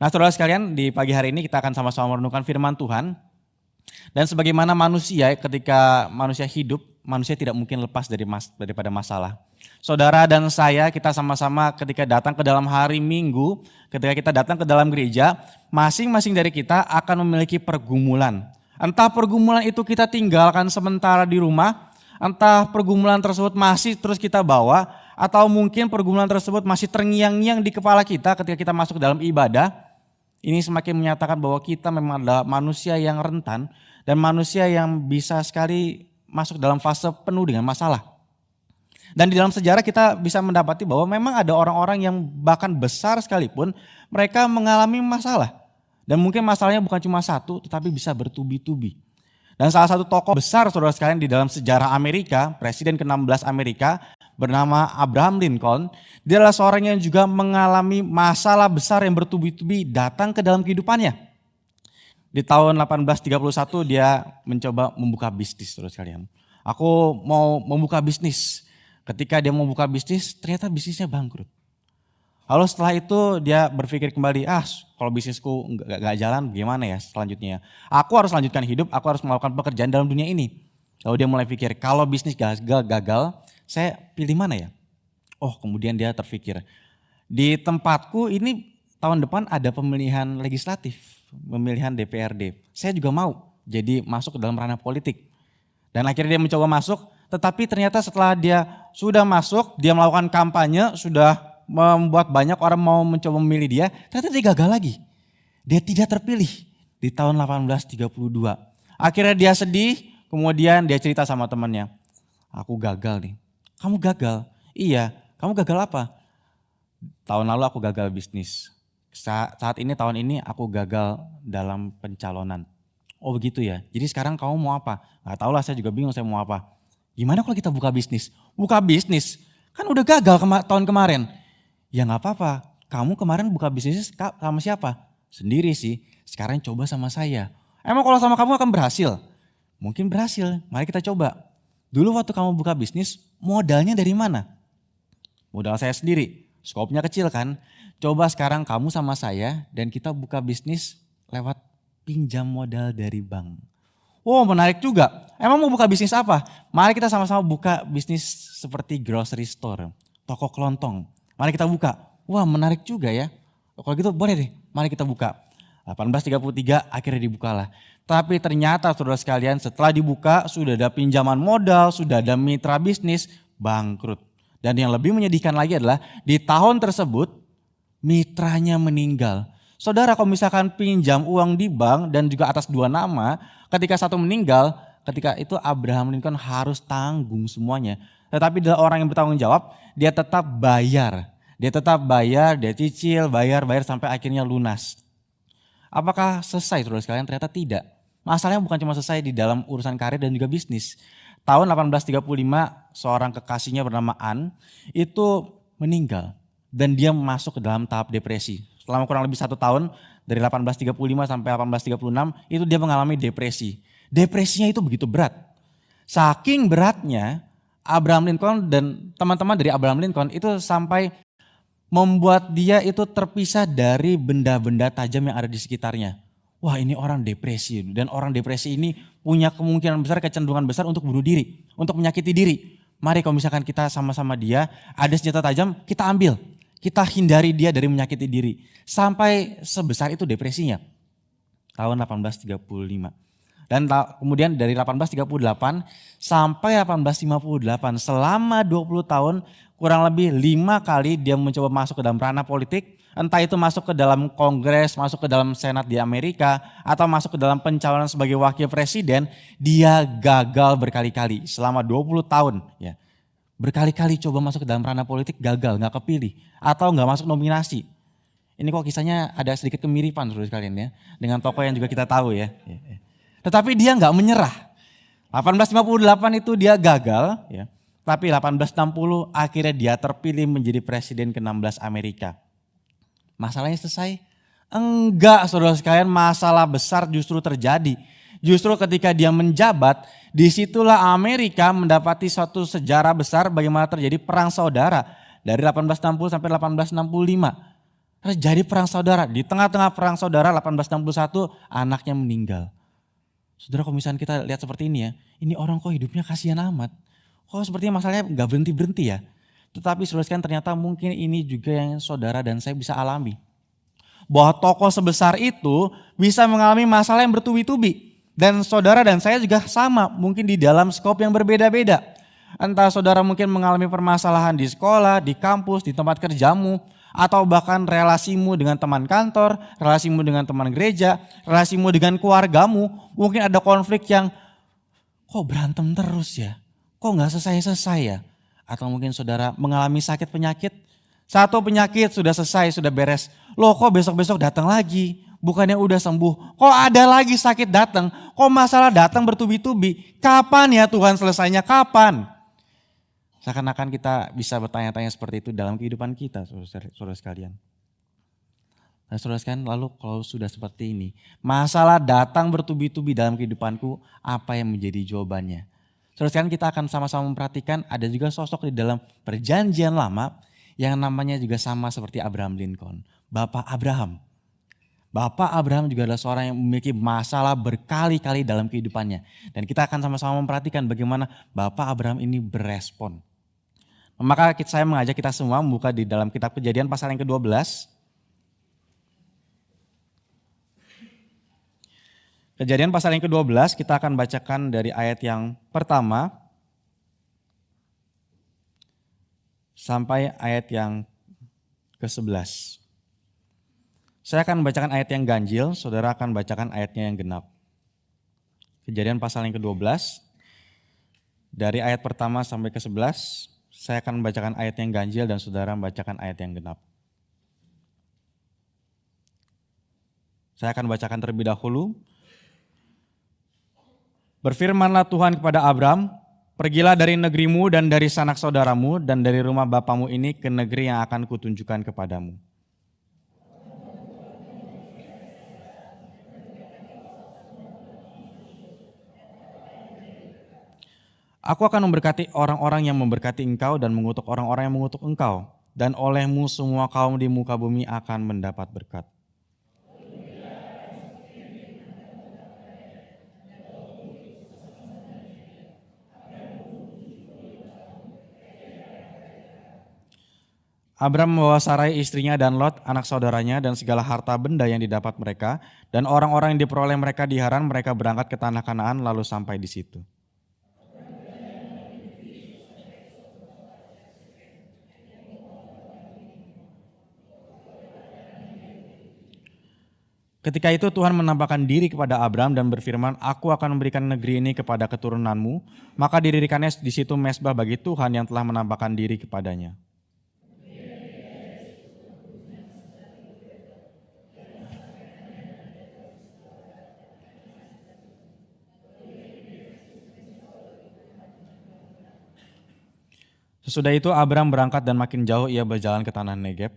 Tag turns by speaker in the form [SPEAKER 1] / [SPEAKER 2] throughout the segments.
[SPEAKER 1] Nah saudara sekalian, di pagi hari ini kita akan sama-sama merenungkan firman Tuhan. Dan sebagaimana manusia, ketika manusia hidup, manusia tidak mungkin lepas daripada masalah. Saudara dan saya, kita sama-sama ketika datang ke dalam hari Minggu, ketika kita datang ke dalam gereja, masing-masing dari kita akan memiliki pergumulan. Entah pergumulan itu kita tinggalkan sementara di rumah, entah pergumulan tersebut masih terus kita bawa, atau mungkin pergumulan tersebut masih terngiang-ngiang di kepala kita ketika kita masuk ke dalam ibadah. Ini semakin menyatakan bahwa kita memang adalah manusia yang rentan dan manusia yang bisa sekali masuk dalam fase penuh dengan masalah. Dan di dalam sejarah kita bisa mendapati bahwa memang ada orang-orang yang bahkan besar sekalipun mereka mengalami masalah. Dan mungkin masalahnya bukan cuma satu tetapi bisa bertubi-tubi. Dan salah satu tokoh besar saudara sekalian di dalam sejarah Amerika, Presiden ke-16 Amerika bernama Abraham Lincoln, dia adalah seorang yang juga mengalami masalah besar yang bertubi-tubi datang ke dalam kehidupannya. Di tahun 1831 dia mencoba membuka bisnis saudara sekalian. Aku mau membuka bisnis. Ketika dia membuka bisnis, ternyata bisnisnya bangkrut. Lalu setelah itu dia berpikir kembali, kalau bisnisku nggak jalan gimana ya selanjutnya. Aku harus lanjutkan hidup, aku harus melakukan pekerjaan dalam dunia ini. Lalu dia mulai pikir, kalau bisnis gagal, saya pilih mana ya? Kemudian dia terpikir, di tempatku ini tahun depan ada pemilihan legislatif, pemilihan DPRD. Saya juga mau jadi masuk ke dalam ranah politik. Dan akhirnya dia mencoba masuk, tetapi ternyata setelah dia sudah masuk, dia melakukan kampanye, sudah membuat banyak orang mau mencoba memilih dia, ternyata dia gagal lagi. Dia tidak terpilih di tahun 1832. Akhirnya dia sedih, kemudian dia cerita sama temannya, aku gagal nih. Kamu gagal? Iya, kamu gagal apa? Tahun lalu aku gagal bisnis. Saat ini tahun ini aku gagal dalam pencalonan. Oh begitu ya, jadi sekarang kamu mau apa? Gak tau lah, saya juga bingung saya mau apa. Gimana kalau kita buka bisnis? Buka bisnis? Kan udah gagal tahun kemarin. Ya gak apa-apa, kamu kemarin buka bisnis sama siapa? Sendiri sih, sekarang coba sama saya. Emang kalau sama kamu akan berhasil? Mungkin berhasil, mari kita coba. Dulu waktu kamu buka bisnis, modalnya dari mana? Modal saya sendiri, skopnya kecil kan? Coba sekarang kamu sama saya dan kita buka bisnis lewat pinjam modal dari bank. Oh menarik juga, emang mau buka bisnis apa? Mari kita sama-sama buka bisnis seperti grocery store, toko kelontong. Mari kita buka. Wah menarik juga ya. Kalau gitu boleh deh, mari kita buka. 1833 akhirnya dibukalah. Tapi ternyata saudara sekalian setelah dibuka sudah ada pinjaman modal, sudah ada mitra bisnis, bangkrut. Dan yang lebih menyedihkan lagi adalah di tahun tersebut mitranya meninggal. Saudara kalau misalkan pinjam uang di bank dan juga atas dua nama, ketika satu meninggal, ketika itu Abraham Lincoln harus tanggung semuanya. Tetapi adalah orang yang bertanggung jawab, dia tetap bayar. Dia cicil, bayar sampai akhirnya lunas. Apakah selesai saudara sekalian? Ternyata tidak. Masalahnya bukan cuma selesai di dalam urusan karir dan juga bisnis. Tahun 1835 seorang kekasihnya bernama Anne itu meninggal. Dan dia masuk ke dalam tahap depresi. Selama kurang lebih 1 tahun dari 1835 sampai 1836 itu dia mengalami depresi. Depresinya itu begitu berat. Saking beratnya Abraham Lincoln dan teman-teman dari Abraham Lincoln itu sampai membuat dia itu terpisah dari benda-benda tajam yang ada di sekitarnya. Wah ini orang depresi dan orang depresi ini punya kemungkinan besar, kecenderungan besar untuk bunuh diri, untuk menyakiti diri. Mari kalau misalkan kita sama-sama dia ada senjata tajam kita ambil, kita hindari dia dari menyakiti diri. Sampai sebesar itu depresinya tahun 1835. Dan kemudian dari 1838 sampai 1858 selama 20 tahun kurang lebih 5 kali dia mencoba masuk ke dalam ranah politik. Entah itu masuk ke dalam kongres, masuk ke dalam senat di Amerika atau masuk ke dalam pencalonan sebagai wakil presiden. Dia gagal berkali-kali selama 20 tahun. Ya. Berkali-kali coba masuk ke dalam ranah politik gagal, gak kepilih atau gak masuk nominasi. Ini kok kisahnya ada sedikit kemiripan saudara sekalian ya. Dengan tokoh yang juga kita tahu ya. Tetapi dia gak menyerah. 1858 itu dia gagal ya. Tapi 1860 akhirnya dia terpilih menjadi presiden ke-16 Amerika. Masalahnya selesai? Enggak saudara sekalian, masalah besar justru terjadi. Justru ketika dia menjabat, disitulah Amerika mendapati suatu sejarah besar bagaimana terjadi perang saudara. Dari 1860 sampai 1865. Terjadi perang saudara. Di tengah-tengah perang saudara 1861 anaknya meninggal. Saudara, kalau misalnya kita lihat seperti ini ya, ini orang kok hidupnya kasihan amat. Kok sepertinya masalahnya gak berhenti-berhenti ya. Tetapi saudara sekalian, ternyata mungkin ini juga yang saudara dan saya bisa alami. Bahwa tokoh sebesar itu bisa mengalami masalah yang bertubi-tubi. Dan saudara dan saya juga sama, mungkin di dalam skop yang berbeda-beda. Entah saudara mungkin mengalami permasalahan di sekolah, di kampus, di tempat kerjamu, atau bahkan relasimu dengan teman kantor, relasimu dengan teman gereja, relasimu dengan keluargamu. Mungkin ada konflik yang kok berantem terus ya, kok gak selesai-selesai ya. Atau mungkin saudara mengalami sakit penyakit, satu penyakit sudah selesai, sudah beres. Loh kok besok-besok datang lagi, bukannya udah sembuh, kok ada lagi sakit datang, kok masalah datang bertubi-tubi. Kapan ya Tuhan selesainya, kapan? Seakan-akan kita bisa bertanya-tanya seperti itu dalam kehidupan kita, saudara sekalian. Nah, saudara sekalian, lalu kalau sudah seperti ini, masalah datang bertubi-tubi dalam kehidupanku, apa yang menjadi jawabannya? Saudara sekalian, kita akan sama-sama memperhatikan ada juga sosok di dalam perjanjian lama yang namanya juga sama seperti Abraham Lincoln, Bapak Abraham. Bapak Abraham juga adalah seorang yang memiliki masalah berkali-kali dalam kehidupannya. Dan kita akan sama-sama memperhatikan bagaimana Bapak Abraham ini berespon. Maka saya mengajak kita semua membuka di dalam kitab Kejadian pasal yang ke-12. Kejadian pasal yang ke-12 kita akan bacakan dari ayat yang pertama sampai ayat yang ke-11. Saya akan membacakan ayat yang ganjil, saudara akan bacakan ayatnya yang genap. Kejadian pasal yang ke-12 dari ayat pertama sampai ke-11. Saya akan membacakan ayat yang ganjil dan saudara membacakan ayat yang genap. Saya akan bacakan terlebih dahulu. Berfirmanlah Tuhan kepada Abram, pergilah dari negerimu dan dari sanak saudaramu dan dari rumah bapamu ini ke negeri yang akan kutunjukkan kepadamu. Aku akan memberkati orang-orang yang memberkati engkau dan mengutuk orang-orang yang mengutuk engkau. Dan olehmu semua kaum di muka bumi akan mendapat berkat. Abram membawa Sarai istrinya dan Lot anak saudaranya dan segala harta benda yang didapat mereka. Dan orang-orang yang diperoleh mereka di Haran, mereka berangkat ke tanah Kanaan lalu sampai di situ. Ketika itu Tuhan menampakkan diri kepada Abram dan berfirman, aku akan memberikan negeri ini kepada keturunanmu. Maka didirikannya di situ mezbah bagi Tuhan yang telah menampakkan diri kepadanya. Sesudah itu Abram berangkat dan makin jauh ia berjalan ke tanah Negeb.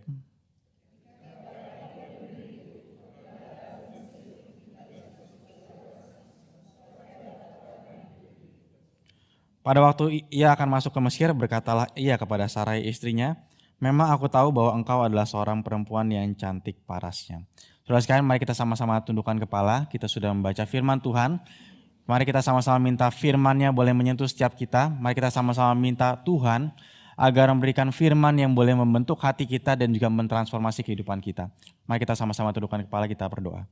[SPEAKER 1] Pada waktu ia akan masuk ke Mesir, berkatalah ia kepada Sarai istrinya, memang aku tahu bahwa engkau adalah seorang perempuan yang cantik parasnya. Saudara sekalian, mari kita sama-sama tundukkan kepala, kita sudah membaca firman Tuhan. Mari kita sama-sama minta firman-Nya boleh menyentuh setiap kita. Mari kita sama-sama minta Tuhan agar memberikan firman yang boleh membentuk hati kita dan juga mentransformasi kehidupan kita. Mari kita sama-sama tundukkan kepala, kita berdoa.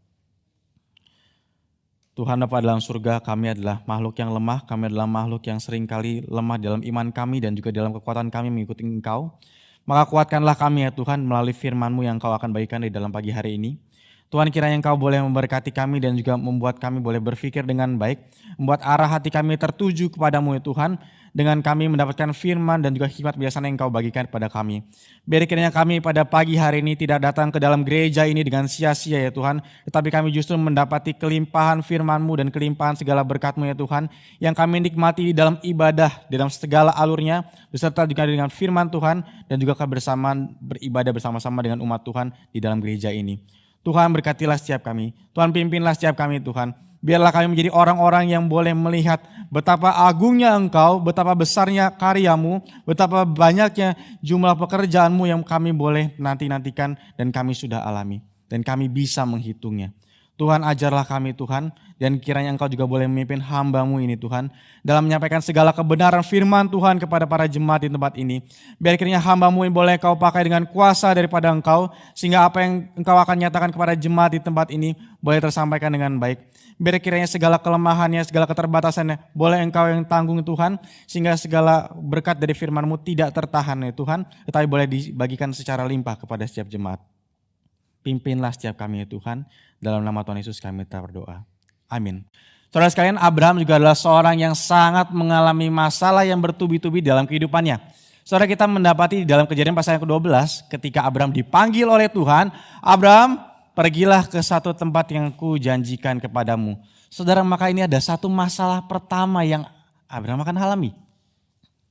[SPEAKER 1] Tuhan Bapa dalam surga, kami adalah makhluk yang lemah, kami adalah makhluk yang seringkali lemah dalam iman kami dan juga dalam kekuatan kami mengikuti Engkau. Maka kuatkanlah kami ya Tuhan melalui firman-Mu yang Engkau akan bagikan di dalam pagi hari ini. Tuhan, kiranya Engkau boleh memberkati kami dan juga membuat kami boleh berpikir dengan baik, membuat arah hati kami tertuju kepadamu ya Tuhan, dengan kami mendapatkan firman dan juga hikmat bijaksana yang Engkau bagikan kepada kami. Biar kiranya kami pada pagi hari ini tidak datang ke dalam gereja ini dengan sia-sia ya Tuhan, tetapi kami justru mendapati kelimpahan firman-Mu dan kelimpahan segala berkat-Mu ya Tuhan, yang kami nikmati di dalam ibadah, di dalam segala alurnya, beserta juga dengan firman Tuhan dan juga kebersamaan beribadah bersama-sama dengan umat Tuhan di dalam gereja ini. Tuhan berkatilah setiap kami, Tuhan pimpinlah setiap kami Tuhan. Biarlah kami menjadi orang-orang yang boleh melihat betapa agungnya Engkau, betapa besarnya karyamu, betapa banyaknya jumlah pekerjaanmu yang kami boleh nanti-nantikan dan kami sudah alami. Dan kami bisa menghitungnya. Tuhan ajarlah kami Tuhan, dan kiranya Engkau juga boleh memimpin hamba-Mu ini Tuhan, dalam menyampaikan segala kebenaran firman Tuhan kepada para jemaat di tempat ini. Biar kiranya hamba-Mu ini boleh Engkau pakai dengan kuasa daripada Engkau, sehingga apa yang Engkau akan nyatakan kepada jemaat di tempat ini boleh tersampaikan dengan baik. Biar kiranya segala kelemahannya, segala keterbatasannya boleh Engkau yang tanggung Tuhan, sehingga segala berkat dari firman-Mu tidak tertahan ya Tuhan, tetapi boleh dibagikan secara limpah kepada setiap jemaat. Pimpinlah setiap kami ya Tuhan, dalam nama Tuhan Yesus kami berdoa. Amin. Saudara sekalian, Abraham juga adalah seorang yang sangat mengalami masalah yang bertubi-tubi dalam kehidupannya. Saudara, kita mendapati di dalam Kejadian pasal yang ke-12, ketika Abraham dipanggil oleh Tuhan, Abraham, pergilah ke satu tempat yang kujanjikan kepadamu. Saudara, maka ini ada satu masalah pertama yang Abraham akan alami.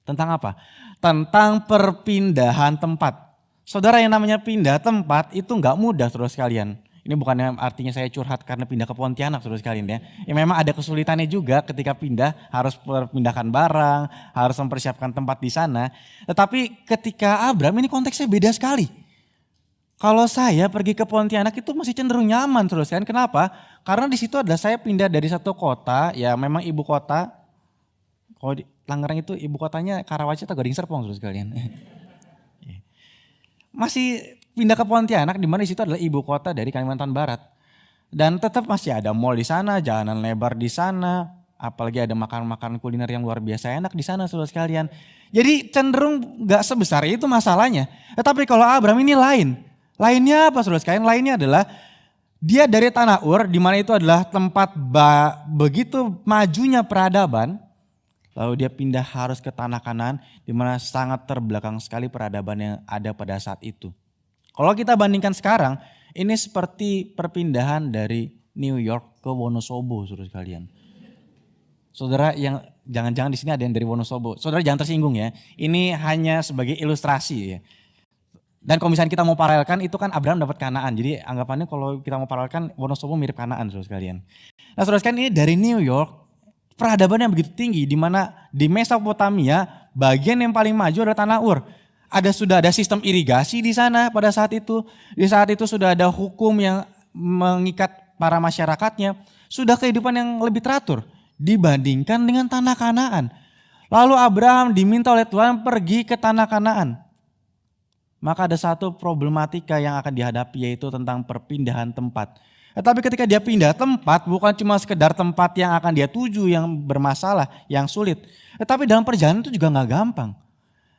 [SPEAKER 1] Tentang apa? Tentang perpindahan tempat. Saudara, yang namanya pindah tempat itu nggak mudah saudara sekalian. Ini bukannya artinya saya curhat karena pindah ke Pontianak saudara sekalian ya. Ya memang ada kesulitannya juga ketika pindah, harus perpindahkan barang, harus mempersiapkan tempat di sana. Tetapi ketika Abraham ini konteksnya beda sekali. Kalau saya pergi ke Pontianak itu masih cenderung nyaman saudara sekalian. Kenapa? Karena di situ adalah saya pindah dari satu kota, ya memang ibu kota. Kalau di Tangerang itu ibu kotanya Karawaci atau Gading Serpong saudara sekalian. Masih pindah ke Pontianak di mana di situ adalah ibu kota dari Kalimantan Barat. Dan tetap masih ada mall di sana, jalanan lebar di sana, apalagi ada makanan-makanan kuliner yang luar biasa enak di sana saudara sekalian. Jadi cenderung gak sebesar itu masalahnya. Tetapi kalau Abraham ini lain. Lainnya apa saudara sekalian? Lainnya adalah dia dari Tanah Ur, di mana itu adalah tempat begitu majunya peradaban. Lalu dia pindah harus ke tanah Kanaan, di mana sangat terbelakang sekali peradaban yang ada pada saat itu. Kalau kita bandingkan sekarang, ini seperti perpindahan dari New York ke Wonosobo, saudara sekalian. Saudara yang jangan-jangan di sini ada yang dari Wonosobo, saudara jangan tersinggung ya. Ini hanya sebagai ilustrasi ya. Dan kalau misalnya kita mau paralelkan, itu kan Abraham dapat Kanaan. Jadi anggapannya kalau kita mau paralelkan, Wonosobo mirip Kanaan, saudara sekalian. Nah saudara sekalian, ini dari New York, peradaban yang begitu tinggi, di mana di Mesopotamia bagian yang paling maju adalah Tanah Ur. Sudah ada sistem irigasi di sana pada saat itu. Di saat itu sudah ada hukum yang mengikat para masyarakatnya. Sudah kehidupan yang lebih teratur dibandingkan dengan tanah Kanaan. Lalu Abraham diminta oleh Tuhan pergi ke tanah Kanaan. Maka ada satu problematika yang akan dihadapi, yaitu tentang perpindahan tempat. Tapi ketika dia pindah tempat, bukan cuma sekedar tempat yang akan dia tuju yang bermasalah, yang sulit. Tetapi dalam perjalanan itu juga gak gampang.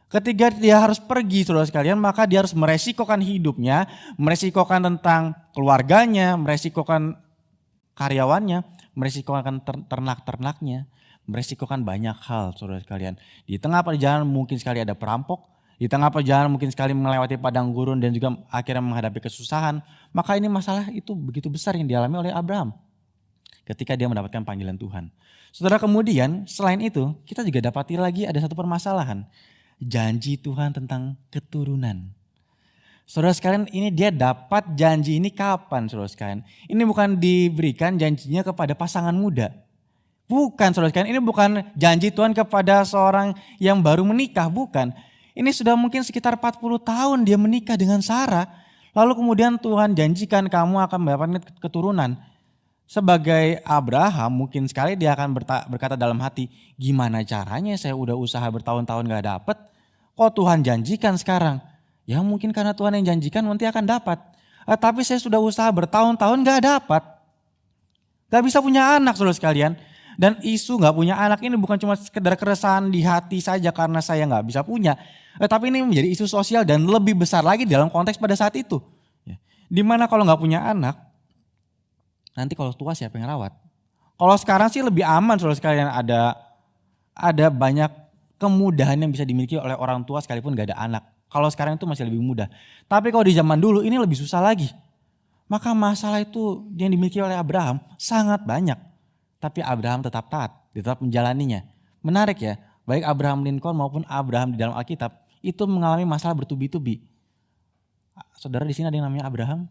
[SPEAKER 1] Ketika dia harus pergi saudara sekalian, maka dia harus meresikokan hidupnya, meresikokan tentang keluarganya, meresikokan karyawannya, meresikokan ternak-ternaknya, meresikokan banyak hal saudara sekalian. Di tengah perjalanan mungkin sekali ada perampok, di tengah perjalanan mungkin sekali melewati padang gurun dan juga akhirnya menghadapi kesusahan. Maka ini masalah itu begitu besar yang dialami oleh Abraham ketika dia mendapatkan panggilan Tuhan. Saudara, kemudian selain itu kita juga dapati lagi ada satu permasalahan. Janji Tuhan tentang keturunan. Saudara sekalian, ini dia dapat janji ini kapan saudara sekalian? Ini bukan diberikan janjinya kepada pasangan muda. Bukan saudara sekalian, ini bukan janji Tuhan kepada seorang yang baru menikah, bukan. Ini sudah mungkin sekitar 40 tahun dia menikah dengan Sarah. Lalu kemudian Tuhan janjikan kamu akan mendapatkan keturunan. Sebagai Abraham mungkin sekali dia akan berkata dalam hati, gimana caranya saya udah usaha bertahun-tahun gak dapet. Kok Tuhan janjikan sekarang? Ya mungkin karena Tuhan yang janjikan nanti akan dapat. Tapi saya sudah usaha bertahun-tahun gak dapat. Gak bisa punya anak saudara sekalian. Dan isu gak punya anak ini bukan cuma sekedar keresahan di hati saja karena saya gak bisa punya. Tapi ini menjadi isu sosial dan lebih besar lagi dalam konteks pada saat itu. Dimana kalau gak punya anak, nanti kalau tua siapa yang rawat? Kalau sekarang sih lebih aman saudara sekalian, ada banyak kemudahan yang bisa dimiliki oleh orang tua sekalipun gak ada anak. Kalau sekarang itu masih lebih mudah. Tapi kalau di zaman dulu ini lebih susah lagi. Maka masalah itu yang dimiliki oleh Abraham sangat banyak. Tapi Abraham tetap taat, tetap menjalaninya. Menarik ya, baik Abraham Lincoln maupun Abraham di dalam Alkitab itu mengalami masalah bertubi-tubi. Saudara di sini ada yang namanya Abraham?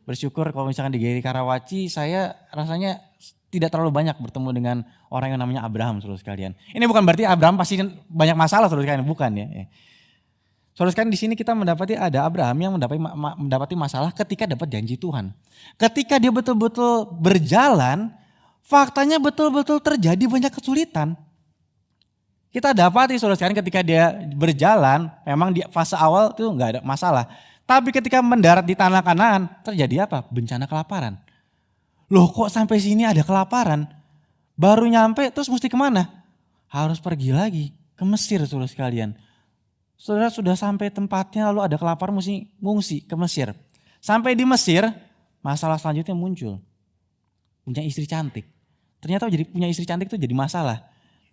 [SPEAKER 1] Bersyukur kalau misalkan di GRI Karawaci saya rasanya tidak terlalu banyak bertemu dengan orang yang namanya Abraham, saudara sekalian. Ini bukan berarti Abraham pasti banyak masalah, saudara sekalian, bukan ya. Saudara sekalian, di sini kita mendapati ada Abraham yang mendapati masalah ketika dapat janji Tuhan. Ketika dia betul-betul berjalan, faktanya betul-betul terjadi banyak kesulitan. Kita dapati saudara sekalian ketika dia berjalan, memang di fase awal itu nggak ada masalah. Tapi ketika mendarat di tanah Kanaan, terjadi apa? Bencana kelaparan. Loh, kok sampai sini ada kelaparan? Baru nyampe terus mesti kemana? Harus pergi lagi ke Mesir, saudara sekalian. Saudara sudah sampai tempatnya lalu ada kelaparan, mesti ngungsi ke Mesir. Sampai di Mesir, masalah selanjutnya muncul. Punya istri cantik. Ternyata punya istri cantik itu jadi masalah.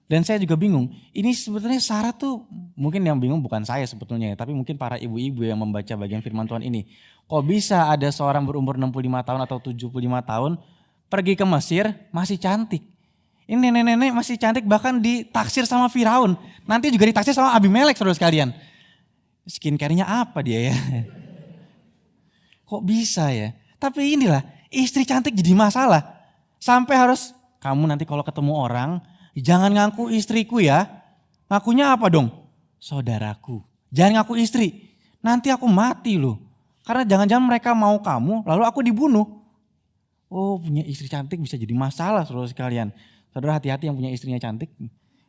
[SPEAKER 1] Dan saya juga bingung, ini sebetulnya Sarah tuh, mungkin yang bingung bukan saya sebetulnya, tapi mungkin para ibu-ibu yang membaca bagian firman Tuhan ini. Kok bisa ada seorang berumur 65 tahun atau 75 tahun pergi ke Mesir masih cantik. Ini nenek-nenek masih cantik, bahkan ditaksir sama Firaun. Nanti juga ditaksir sama Abimelek, saudara sekalian. Skincare-nya apa dia ya? Kok bisa ya? Tapi inilah, istri cantik jadi masalah. Sampai harus, kamu nanti kalau ketemu orang, jangan ngaku istriku ya. Ngakunya apa dong? Saudaraku. Jangan ngaku istri. Nanti aku mati loh. Karena jangan-jangan mereka mau kamu lalu aku dibunuh. Oh, punya istri cantik bisa jadi masalah, saudara sekalian. Saudara hati-hati yang punya istrinya cantik.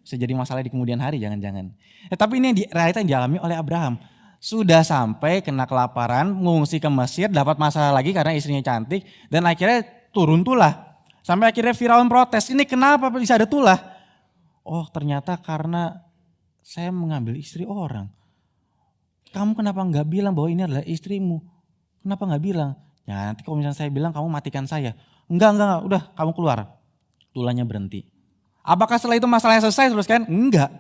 [SPEAKER 1] Bisa jadi masalah di kemudian hari, jangan-jangan. Tapi ini realita yang dialami oleh Abraham. Sudah sampai kena kelaparan, mengungsi ke Mesir, dapat masalah lagi karena istrinya cantik. Dan akhirnya turun tulah. Sampai akhirnya Firaun protes, ini kenapa bisa ada tulah? Oh, ternyata karena saya mengambil istri orang. Kamu kenapa nggak bilang bahwa ini adalah istrimu? Kenapa nggak bilang? Ya nanti kalau misalnya saya bilang kamu matikan saya. Enggak, udah kamu keluar. Tulahnya berhenti. Apakah setelah itu masalahnya selesai terus kan? Enggak.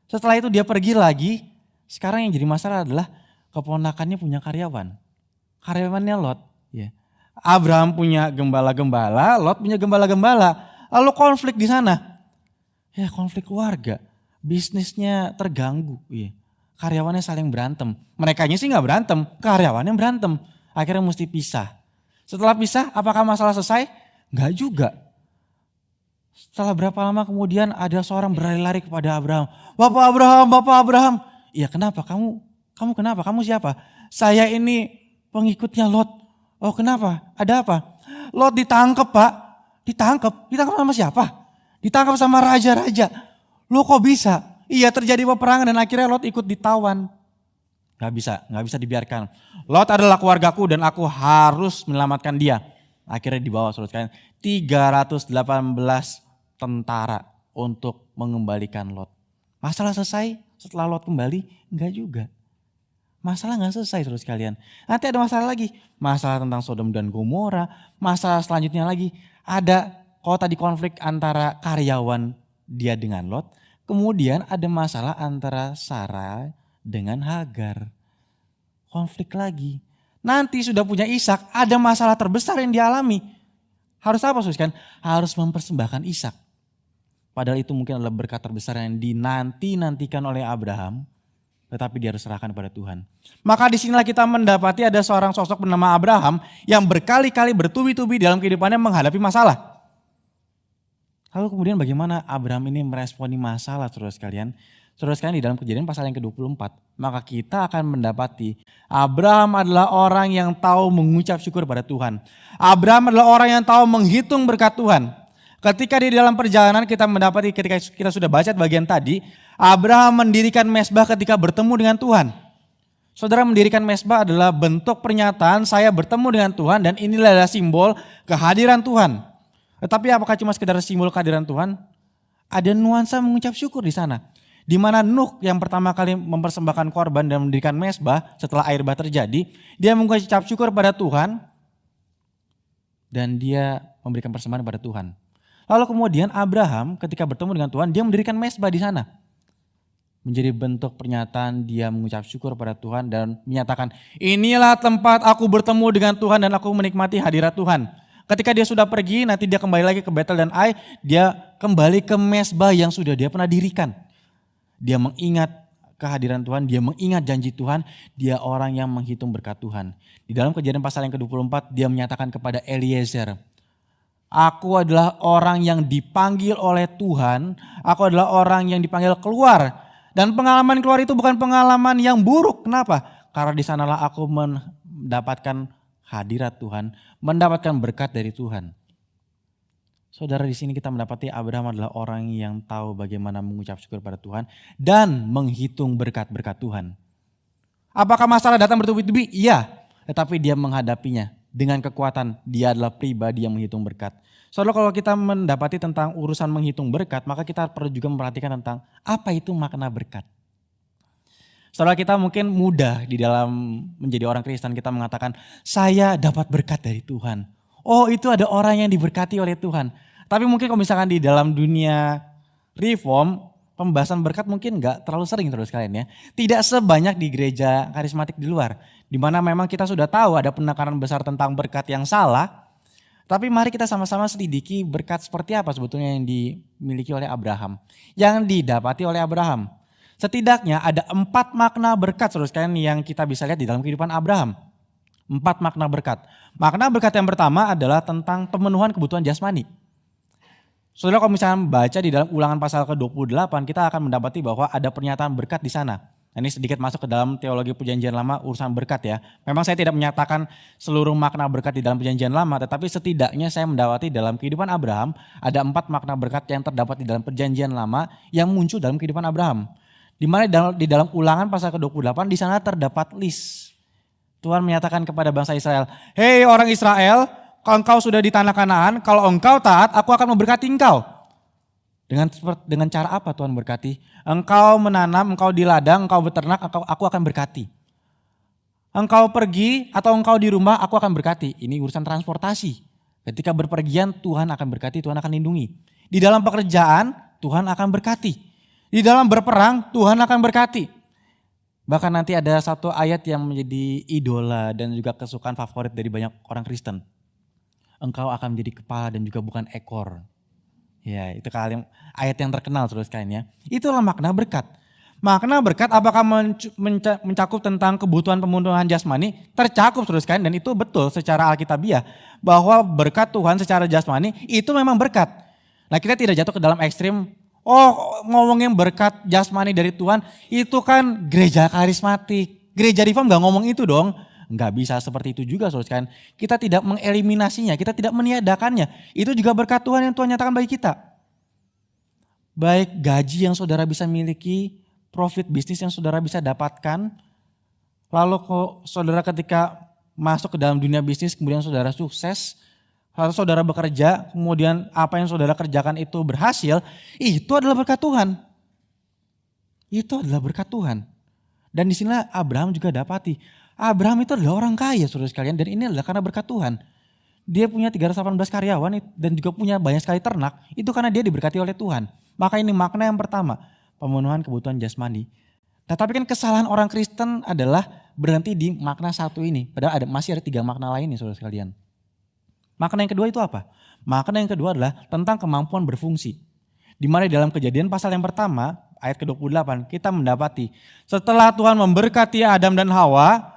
[SPEAKER 1] Setelah itu dia pergi lagi. Sekarang yang jadi masalah adalah keponakannya punya karyawan. Karyawannya Lot. Ya. Abraham punya gembala-gembala, Lot punya gembala-gembala. Lalu konflik di sana. Ya konflik keluarga, bisnisnya terganggu, iya. Karyawannya saling berantem. Merekanya sih gak berantem, karyawannya berantem. Akhirnya mesti pisah. Setelah pisah, apakah masalah selesai? Enggak juga. Setelah berapa lama kemudian ada seorang berlari-lari kepada Abraham. Bapak Abraham. Iya kenapa? Kamu kenapa? Kamu siapa? Saya ini pengikutnya Lot. Oh kenapa? Ada apa? Lot ditangkap Pak. Ditangkap sama siapa? Ditangkap sama raja-raja. Lo kok bisa? Iya terjadi peperangan dan akhirnya Lot ikut ditawan. Gak bisa dibiarkan. Lot adalah keluargaku dan aku harus menyelamatkan dia. Akhirnya dibawa saudara sekalian 318 tentara untuk mengembalikan Lot. Masalah selesai setelah Lot kembali? Enggak juga. Masalah gak selesai saudara sekalian. Nanti ada masalah lagi. Masalah tentang Sodom dan Gomora. Masalah selanjutnya lagi ada. Kalau tadi konflik antara karyawan dia dengan Lot, kemudian ada masalah antara Sarah dengan Hagar. Konflik lagi. Nanti sudah punya Ishak, ada masalah terbesar yang dialami. Harus apa saudara? Harus mempersembahkan Ishak. Padahal itu mungkin adalah berkat terbesar yang dinantikan oleh Abraham, tetapi dia harus serahkan kepada Tuhan. Maka disinilah kita mendapati ada seorang sosok bernama Abraham yang berkali-kali bertubi-tubi dalam kehidupannya menghadapi masalah. Lalu kemudian bagaimana Abraham ini meresponi masalah saudara sekalian? Saudara sekalian di dalam Kejadian pasal yang ke-24, maka kita akan mendapati Abraham adalah orang yang tahu mengucap syukur pada Tuhan. Abraham adalah orang yang tahu menghitung berkat Tuhan. Ketika di dalam perjalanan kita mendapati ketika kita sudah baca bagian tadi, Abraham mendirikan mezbah ketika bertemu dengan Tuhan. Saudara, mendirikan mezbah adalah bentuk pernyataan saya bertemu dengan Tuhan dan inilah adalah simbol kehadiran Tuhan. Tetapi apakah cuma sekedar simbol kehadiran Tuhan? Ada nuansa mengucap syukur di sana. Di mana Nuh yang pertama kali mempersembahkan korban dan mendirikan mezbah setelah air bah terjadi, dia mengucap syukur pada Tuhan dan dia memberikan persembahan kepada Tuhan. Lalu kemudian Abraham ketika bertemu dengan Tuhan, dia mendirikan mezbah di sana. Menjadi bentuk pernyataan dia mengucap syukur pada Tuhan dan menyatakan, inilah tempat aku bertemu dengan Tuhan dan aku menikmati hadirat Tuhan. Ketika dia sudah pergi, nanti dia kembali lagi ke Betel dan Ai, dia kembali ke mezbah yang sudah dia pernah dirikan. Dia mengingat kehadiran Tuhan, dia mengingat janji Tuhan, dia orang yang menghitung berkat Tuhan. Di dalam Kejadian pasal yang ke-24 dia menyatakan kepada Eliezer, aku adalah orang yang dipanggil oleh Tuhan, aku adalah orang yang dipanggil keluar. Dan pengalaman keluar itu bukan pengalaman yang buruk. Kenapa? Karena di sanalah aku mendapatkan hadirat Tuhan, mendapatkan berkat dari Tuhan. Saudara, di sini kita mendapati Abraham adalah orang yang tahu bagaimana mengucap syukur pada Tuhan dan menghitung berkat-berkat Tuhan. Apakah masalah datang bertubi-tubi? Iya, tetapi dia menghadapinya dengan kekuatan. Dia adalah pribadi yang menghitung berkat. Saudara, kalau kita mendapati tentang urusan menghitung berkat, maka kita perlu juga memperhatikan tentang apa itu makna berkat. Saudara, kita mungkin mudah di dalam menjadi orang Kristen, kita mengatakan, saya dapat berkat dari Tuhan. Oh, itu ada orang yang diberkati oleh Tuhan. Tapi mungkin kalau misalkan di dalam dunia reform, pembahasan berkat mungkin gak terlalu sering terus kalian ya. Tidak sebanyak di gereja karismatik di luar. Di mana memang kita sudah tahu ada penekanan besar tentang berkat yang salah. Tapi mari kita sama-sama selidiki berkat seperti apa sebetulnya yang dimiliki oleh Abraham. Yang didapati oleh Abraham. Setidaknya ada 4 makna berkat saudara sekalian yang kita bisa lihat di dalam kehidupan Abraham. 4 makna berkat. Makna berkat yang pertama adalah tentang pemenuhan kebutuhan jasmani. Saudara, kalau misalnya baca di dalam Ulangan pasal ke-28, kita akan mendapati bahwa ada pernyataan berkat di sana. Nah, ini sedikit masuk ke dalam teologi perjanjian lama urusan berkat ya. Memang saya tidak menyatakan seluruh makna berkat di dalam perjanjian lama, tetapi setidaknya saya mendapati dalam kehidupan Abraham ada 4 makna berkat yang terdapat di dalam perjanjian lama yang muncul dalam kehidupan Abraham. Di mana di dalam Ulangan pasal ke-28 di sana terdapat list. Tuhan menyatakan kepada bangsa Israel, hei orang Israel, kalau engkau sudah di tanah Kanaan, kalau engkau taat, aku akan memberkati engkau. Dengan cara apa Tuhan berkati? Engkau menanam, engkau di ladang, engkau beternak, aku akan berkati. Engkau pergi atau engkau di rumah, aku akan berkati. Ini urusan transportasi. Ketika berpergian, Tuhan akan berkati, Tuhan akan lindungi. Di dalam pekerjaan, Tuhan akan berkati. Di dalam berperang, Tuhan akan berkati. Bahkan nanti ada satu ayat yang menjadi idola dan juga kesukaan favorit dari banyak orang Kristen. Engkau akan menjadi kepala dan juga bukan ekor. Ya, itu ayat yang terkenal saudara sekalian ya. Itulah makna berkat. Makna berkat apakah mencakup tentang kebutuhan pemenuhan jasmani? Tercakup saudara sekalian, dan itu betul secara alkitabiah. Bahwa berkat Tuhan secara jasmani itu memang berkat. Nah, kita tidak jatuh ke dalam ekstrim, oh ngomongin berkat jasmani dari Tuhan itu kan gereja karismatik. Gereja reform gak ngomong itu dong. Gak bisa seperti itu juga saudara sekalian. Kita tidak mengeliminasinya, kita tidak meniadakannya. Itu juga berkat Tuhan yang Tuhan nyatakan bagi kita. Baik gaji yang saudara bisa miliki, profit bisnis yang saudara bisa dapatkan. Lalu kok saudara ketika masuk ke dalam dunia bisnis kemudian saudara sukses. Lalu saudara bekerja, kemudian apa yang saudara kerjakan itu berhasil, itu adalah berkat Tuhan. Itu adalah berkat Tuhan. Dan disinilah Abraham juga dapati. Abraham itu adalah orang kaya saudara sekalian, dan ini adalah karena berkat Tuhan. Dia punya 318 karyawan dan juga punya banyak sekali ternak, itu karena dia diberkati oleh Tuhan. Maka ini makna yang pertama, pemenuhan kebutuhan jasmani. Tetapi kan kesalahan orang Kristen adalah berhenti di makna satu ini, padahal masih ada 3 makna lain nih saudara sekalian. Makna yang kedua itu apa? Makna yang kedua adalah tentang kemampuan berfungsi. Di mana dalam Kejadian pasal yang pertama, ayat ke-28, kita mendapati setelah Tuhan memberkati Adam dan Hawa,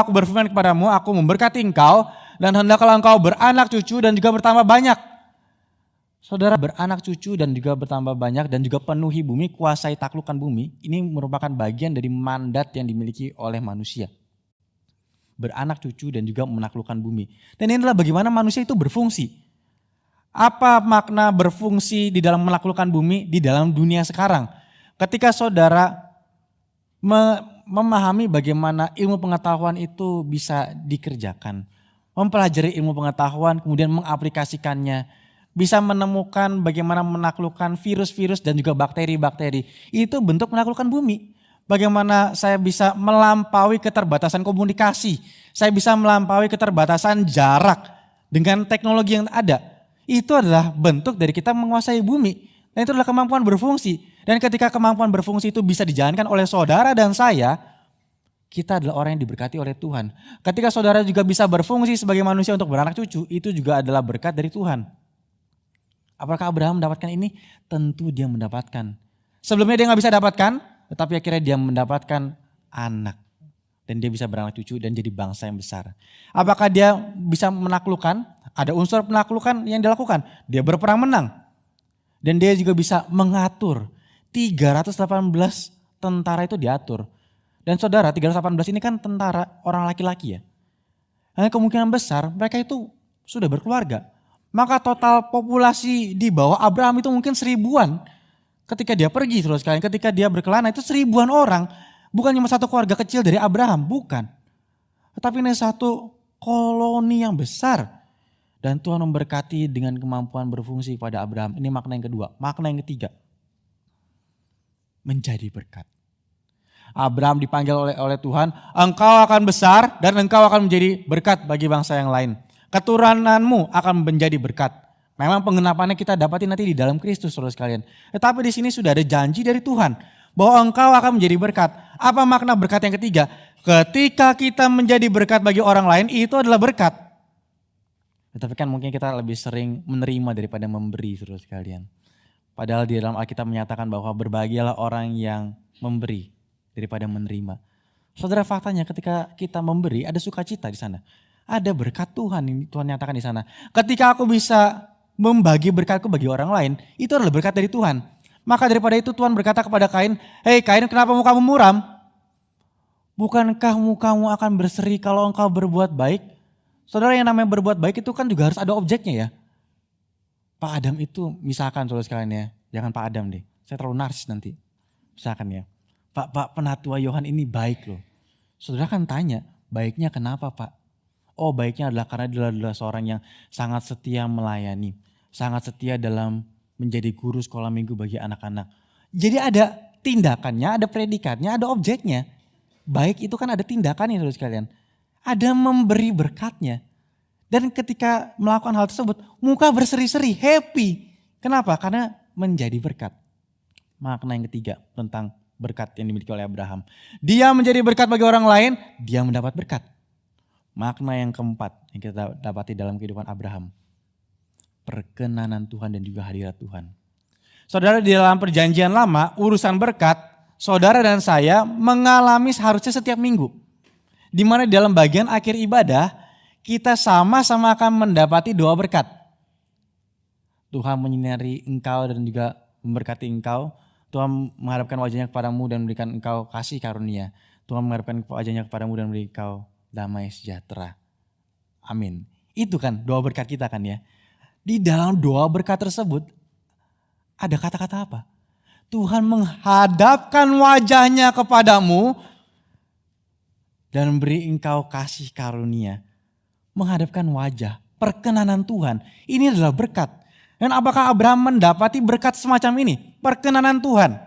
[SPEAKER 1] aku berfirman kepadamu, aku memberkati engkau dan hendaklah engkau beranak cucu dan juga bertambah banyak. Saudara, beranak cucu dan juga bertambah banyak dan juga penuhi bumi, kuasai taklukkan bumi. Ini merupakan bagian dari mandat yang dimiliki oleh manusia. Beranak cucu dan juga menaklukkan bumi. Dan ini adalah bagaimana manusia itu berfungsi. Apa makna berfungsi di dalam menaklukkan bumi di dalam dunia sekarang? Ketika saudara memahami bagaimana ilmu pengetahuan itu bisa dikerjakan. Mempelajari ilmu pengetahuan kemudian mengaplikasikannya. Bisa menemukan bagaimana menaklukkan virus-virus dan juga bakteri-bakteri. Itu bentuk menaklukkan bumi. Bagaimana saya bisa melampaui keterbatasan komunikasi. Saya bisa melampaui keterbatasan jarak dengan teknologi yang ada. Itu adalah bentuk dari kita menguasai bumi. Dan itu adalah kemampuan berfungsi. Dan ketika kemampuan berfungsi itu bisa dijalankan oleh saudara dan saya, kita adalah orang yang diberkati oleh Tuhan. Ketika saudara juga bisa berfungsi sebagai manusia untuk beranak cucu, itu juga adalah berkat dari Tuhan. Apakah Abraham mendapatkan ini? Tentu dia mendapatkan. Sebelumnya dia gak bisa dapatkan? tetapi akhirnya dia mendapatkan anak. Dan dia bisa beranak cucu dan jadi bangsa yang besar. Apakah dia bisa menaklukkan? Ada unsur penaklukan yang dilakukan. Dia berperang menang. Dan dia juga bisa mengatur. 318 tentara itu diatur. Dan saudara 318 ini kan tentara orang laki-laki ya. Nah, kemungkinan besar mereka itu sudah berkeluarga. Maka total populasi di bawah Abraham itu mungkin 1000-an. Ketika dia pergi terus sekalian, ketika dia berkelana itu 1000-an orang. Bukan cuma satu keluarga kecil dari Abraham, bukan. Tetapi ini satu koloni yang besar. Dan Tuhan memberkati dengan kemampuan berfungsi pada Abraham. Ini makna yang kedua. Makna yang ketiga, menjadi berkat. Abraham dipanggil oleh Tuhan, engkau akan besar dan engkau akan menjadi berkat bagi bangsa yang lain. Keturunanmu akan menjadi berkat. Memang pengenapannya kita dapatin nanti di dalam Kristus, saudara sekalian. Tetapi di sini sudah ada janji dari Tuhan bahwa engkau akan menjadi berkat. Apa makna berkat yang ketiga? Ketika kita menjadi berkat bagi orang lain, itu adalah berkat. Tetapi kan mungkin kita lebih sering menerima daripada memberi, saudara sekalian. Padahal di dalam Alkitab menyatakan bahwa berbahagialah orang yang memberi daripada menerima. Saudara, faktanya ketika kita memberi ada sukacita di sana. Ada berkat Tuhan yang Tuhan nyatakan di sana. Ketika aku bisa membagi berkatku bagi orang lain, itu adalah berkat dari Tuhan. Maka daripada itu Tuhan berkata kepada Kain, hei Kain, kenapa mukamu muram? Bukankah mukamu akan berseri kalau engkau berbuat baik? Saudara, yang namanya berbuat baik itu kan juga harus ada objeknya ya. Pak Adam itu misalkan saudara sekalian ya, jangan Pak Adam deh, saya terlalu narsis nanti. Misalkan ya, Pak Penatua Yohan ini baik loh. Saudara kan tanya, baiknya kenapa Pak? Oh, baiknya adalah karena dia adalah seorang yang sangat setia melayani. Sangat setia dalam menjadi guru sekolah minggu bagi anak-anak. Jadi ada tindakannya, ada predikatnya, ada objeknya. Baik itu kan ada tindakannya saudara sekalian. Ada memberi berkatnya. Dan ketika melakukan hal tersebut, muka berseri-seri, happy. Kenapa? Karena menjadi berkat. Makna yang ketiga tentang berkat yang dimiliki oleh Abraham. Dia menjadi berkat bagi orang lain, dia mendapat berkat. Makna yang keempat yang kita dapati dalam kehidupan Abraham. Perkenanan Tuhan dan juga hadirat Tuhan. Saudara, di dalam perjanjian lama, urusan berkat, saudara dan saya mengalami seharusnya setiap minggu. Di mana di dalam bagian akhir ibadah, kita sama-sama akan mendapati doa berkat. Tuhan menyinari engkau dan juga memberkati engkau. Tuhan menghadapkan wajahnya kepadamu dan memberikan engkau kasih karunia. Tuhan menghadapkan wajahnya kepadamu dan memberi engkau damai sejahtera. Amin. Itu kan doa berkat kita kan ya. Di dalam doa berkat tersebut ada kata-kata apa? Tuhan menghadapkan wajahnya kepadamu dan memberi engkau kasih karunia. Menghadapkan wajah, perkenanan Tuhan. Ini adalah berkat. Dan apakah Abraham mendapati berkat semacam ini? Perkenanan Tuhan.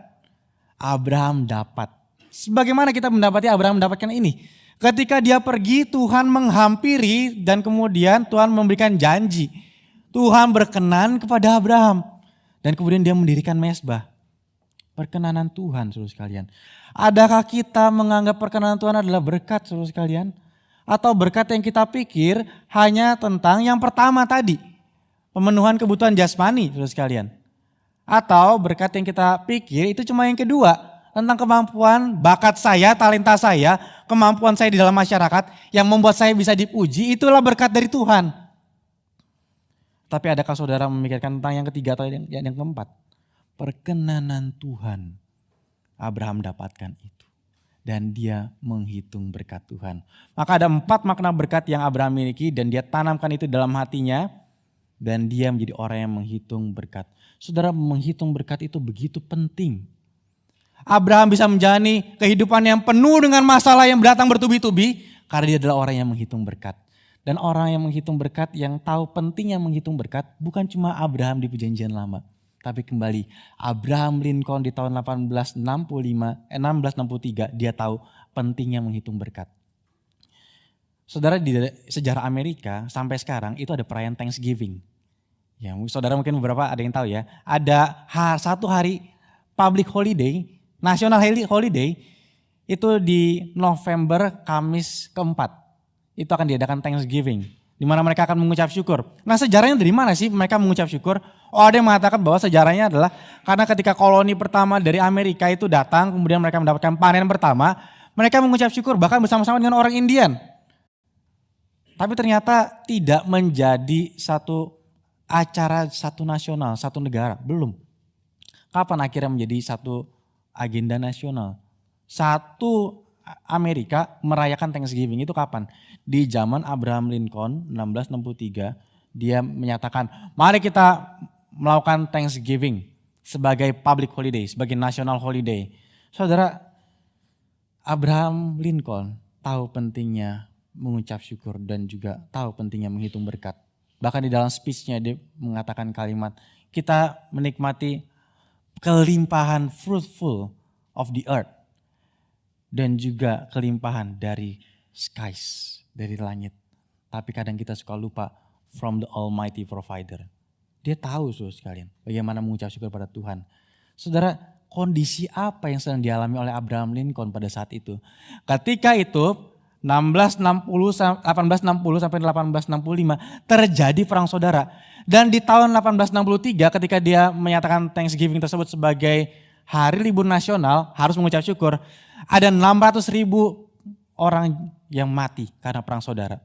[SPEAKER 1] Abraham dapat. Sebagaimana kita mendapati Abraham mendapatkan ini? Ketika dia pergi, Tuhan menghampiri dan kemudian Tuhan memberikan janji. Tuhan berkenan kepada Abraham. Dan kemudian dia mendirikan mezbah. Perkenanan Tuhan, saudara sekalian. Adakah kita menganggap perkenanan Tuhan adalah berkat, saudara sekalian? Atau berkat yang kita pikir hanya tentang yang pertama tadi. Pemenuhan kebutuhan jasmani, saudara sekalian. Atau berkat yang kita pikir itu cuma yang kedua. Tentang kemampuan, bakat saya, talenta saya, kemampuan saya di dalam masyarakat yang membuat saya bisa dipuji, itulah berkat dari Tuhan. Tapi adakah saudara memikirkan tentang yang ketiga atau yang keempat? Perkenanan Tuhan. Abraham dapatkan itu. Dan dia menghitung berkat Tuhan. Maka ada 4 makna berkat yang Abraham miliki dan dia tanamkan itu dalam hatinya. Dan dia menjadi orang yang menghitung berkat. Saudara, menghitung berkat itu begitu penting. Abraham bisa menjalani kehidupan yang penuh dengan masalah yang datang bertubi-tubi. Karena dia adalah orang yang menghitung berkat. Dan orang yang menghitung berkat, yang tahu pentingnya menghitung berkat, bukan cuma Abraham di perjanjian lama. Tapi kembali, Abraham Lincoln di tahun 1663, dia tahu pentingnya menghitung berkat. Saudara, di sejarah Amerika sampai sekarang itu ada perayaan Thanksgiving. Ya, saudara mungkin beberapa ada yang tahu ya. Ada satu hari public holiday, national holiday, itu di November Kamis keempat. Itu akan diadakan Thanksgiving. di mana mereka akan mengucap syukur. Nah, sejarahnya dari mana sih mereka mengucap syukur? Oh, ada yang mengatakan bahwa sejarahnya adalah karena ketika koloni pertama dari Amerika itu datang, kemudian mereka mendapatkan panen pertama, mereka mengucap syukur bahkan bersama-sama dengan orang Indian. Tapi ternyata tidak menjadi satu acara satu nasional, satu negara, belum. Kapan akhirnya menjadi satu agenda nasional? Satu Amerika merayakan Thanksgiving itu kapan? Di zaman Abraham Lincoln 1663, dia menyatakan mari kita melakukan Thanksgiving sebagai public holiday, sebagai national holiday. Saudara, Abraham Lincoln tahu pentingnya mengucap syukur dan juga tahu pentingnya menghitung berkat. Bahkan di dalam speech-nya dia mengatakan kalimat, kita menikmati kelimpahan fruitful of the earth dan juga kelimpahan dari skies, dari langit. Tapi kadang kita suka lupa from the almighty provider. Dia tahu saudara sekalian bagaimana mengucap syukur pada Tuhan. Saudara, kondisi apa yang sedang dialami oleh Abraham Lincoln pada saat itu? Ketika itu 1860 sampai 1865 terjadi perang saudara. Dan di tahun 1863 ketika dia menyatakan Thanksgiving tersebut sebagai hari libur nasional, harus mengucap syukur, ada 600.000 orang yang mati karena perang saudara.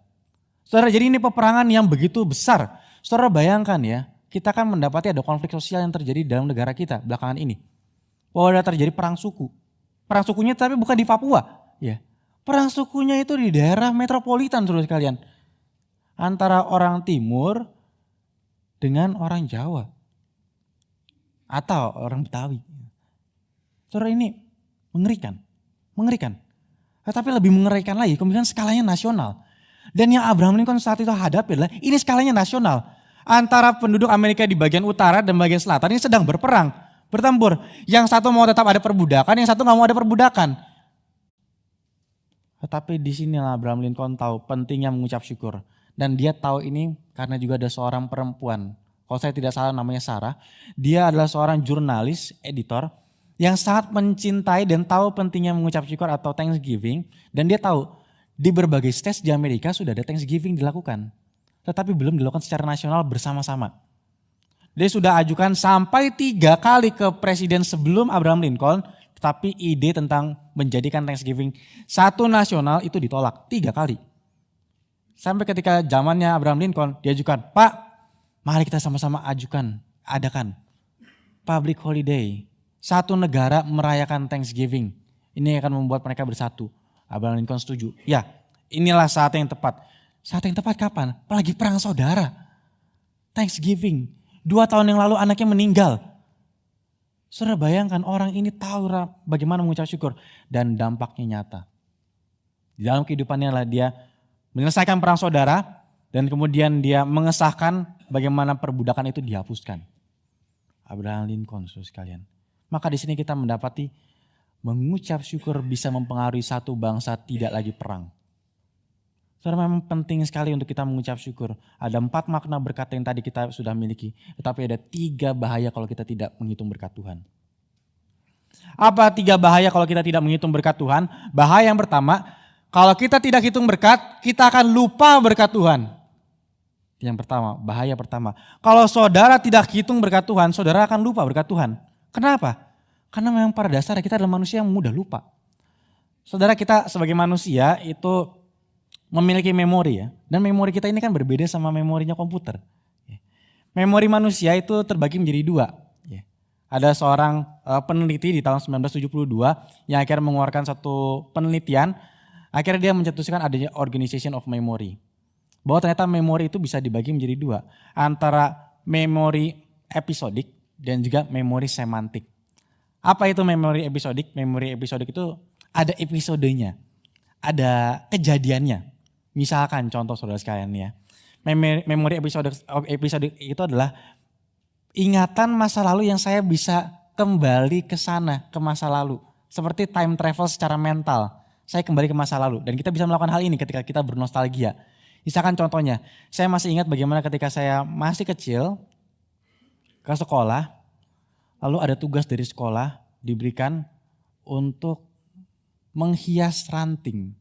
[SPEAKER 1] Saudara, jadi ini peperangan yang begitu besar. Saudara bayangkan ya, kita kan mendapati ada konflik sosial yang terjadi dalam negara kita belakangan ini. Bahwa ada terjadi perang suku. Perang sukunya tapi bukan di Papua. Ya. Perang sukunya itu di daerah metropolitan saudara sekalian. Antara orang timur dengan orang Jawa. Atau orang Betawi. Saudara, ini mengerikan. Mengerikan. Tetapi lebih mengerikan lagi, kemudian skalanya nasional. Dan yang Abraham Lincoln saat itu hadapi adalah ini skalanya nasional. Antara penduduk Amerika di bagian utara dan bagian selatan ini sedang berperang, bertempur. Yang satu mau tetap ada perbudakan, yang satu nggak mau ada perbudakan. Tetapi di sinilah Abraham Lincoln tahu pentingnya mengucap syukur. Dan dia tahu ini karena juga ada seorang perempuan. Kalau saya tidak salah namanya Sarah. Dia adalah seorang jurnalis, editor yang sangat mencintai dan tahu pentingnya mengucap syukur atau Thanksgiving. Dan dia tahu di berbagai state di Amerika sudah ada Thanksgiving dilakukan. Tetapi belum dilakukan secara nasional bersama-sama. Dia sudah ajukan sampai 3 kali ke presiden sebelum Abraham Lincoln. Tetapi ide tentang menjadikan Thanksgiving satu nasional itu ditolak 3 kali. Sampai ketika zamannya Abraham Lincoln diajukan, Pak, mari kita sama-sama adakan public holiday. Satu negara merayakan Thanksgiving. Ini akan membuat mereka bersatu. Abraham Lincoln setuju. Ya, inilah saat yang tepat. Saat yang tepat kapan? Apalagi perang saudara. Thanksgiving. 2 tahun yang lalu anaknya meninggal. Saudara bayangkan orang ini tahu bagaimana mengucap syukur. Dan dampaknya nyata. Di dalam kehidupannya lah dia menyelesaikan perang saudara. Dan kemudian dia mengesahkan bagaimana perbudakan itu dihapuskan. Abraham Lincoln saudara sekalian. Maka di sini kita mendapati mengucap syukur bisa mempengaruhi satu bangsa tidak lagi perang. Saudara, memang penting sekali untuk kita mengucap syukur. Ada 4 makna berkat yang tadi kita sudah miliki. Tetapi ada 3 bahaya kalau kita tidak menghitung berkat Tuhan. Apa 3 bahaya kalau kita tidak menghitung berkat Tuhan? Bahaya yang pertama, kalau kita tidak hitung berkat, kita akan lupa berkat Tuhan. Yang pertama, bahaya pertama. Kalau saudara tidak hitung berkat Tuhan, saudara akan lupa berkat Tuhan. Kenapa? Karena memang pada dasarnya kita adalah manusia yang mudah lupa. Saudara, kita sebagai manusia itu memiliki memori ya. Dan memori kita ini kan berbeda sama memorinya komputer. Memori manusia itu terbagi menjadi 2. Ada seorang peneliti di tahun 1972 yang akhirnya mengeluarkan satu penelitian. Akhirnya dia mencetuskan adanya Organization of Memory. Bahwa ternyata memori itu bisa dibagi menjadi 2. Antara memori episodik dan juga memori semantik. Apa itu memori episodik? Memori episodik itu ada episodenya, ada kejadiannya. Misalkan contoh saudara sekalian ya, memori episodik itu adalah ingatan masa lalu yang saya bisa kembali ke sana, ke masa lalu. Seperti time travel secara mental, saya kembali ke masa lalu. Dan kita bisa melakukan hal ini ketika kita bernostalgia. Misalkan contohnya, saya masih ingat bagaimana ketika saya masih kecil, ke sekolah, lalu ada tugas dari sekolah diberikan untuk menghias ranting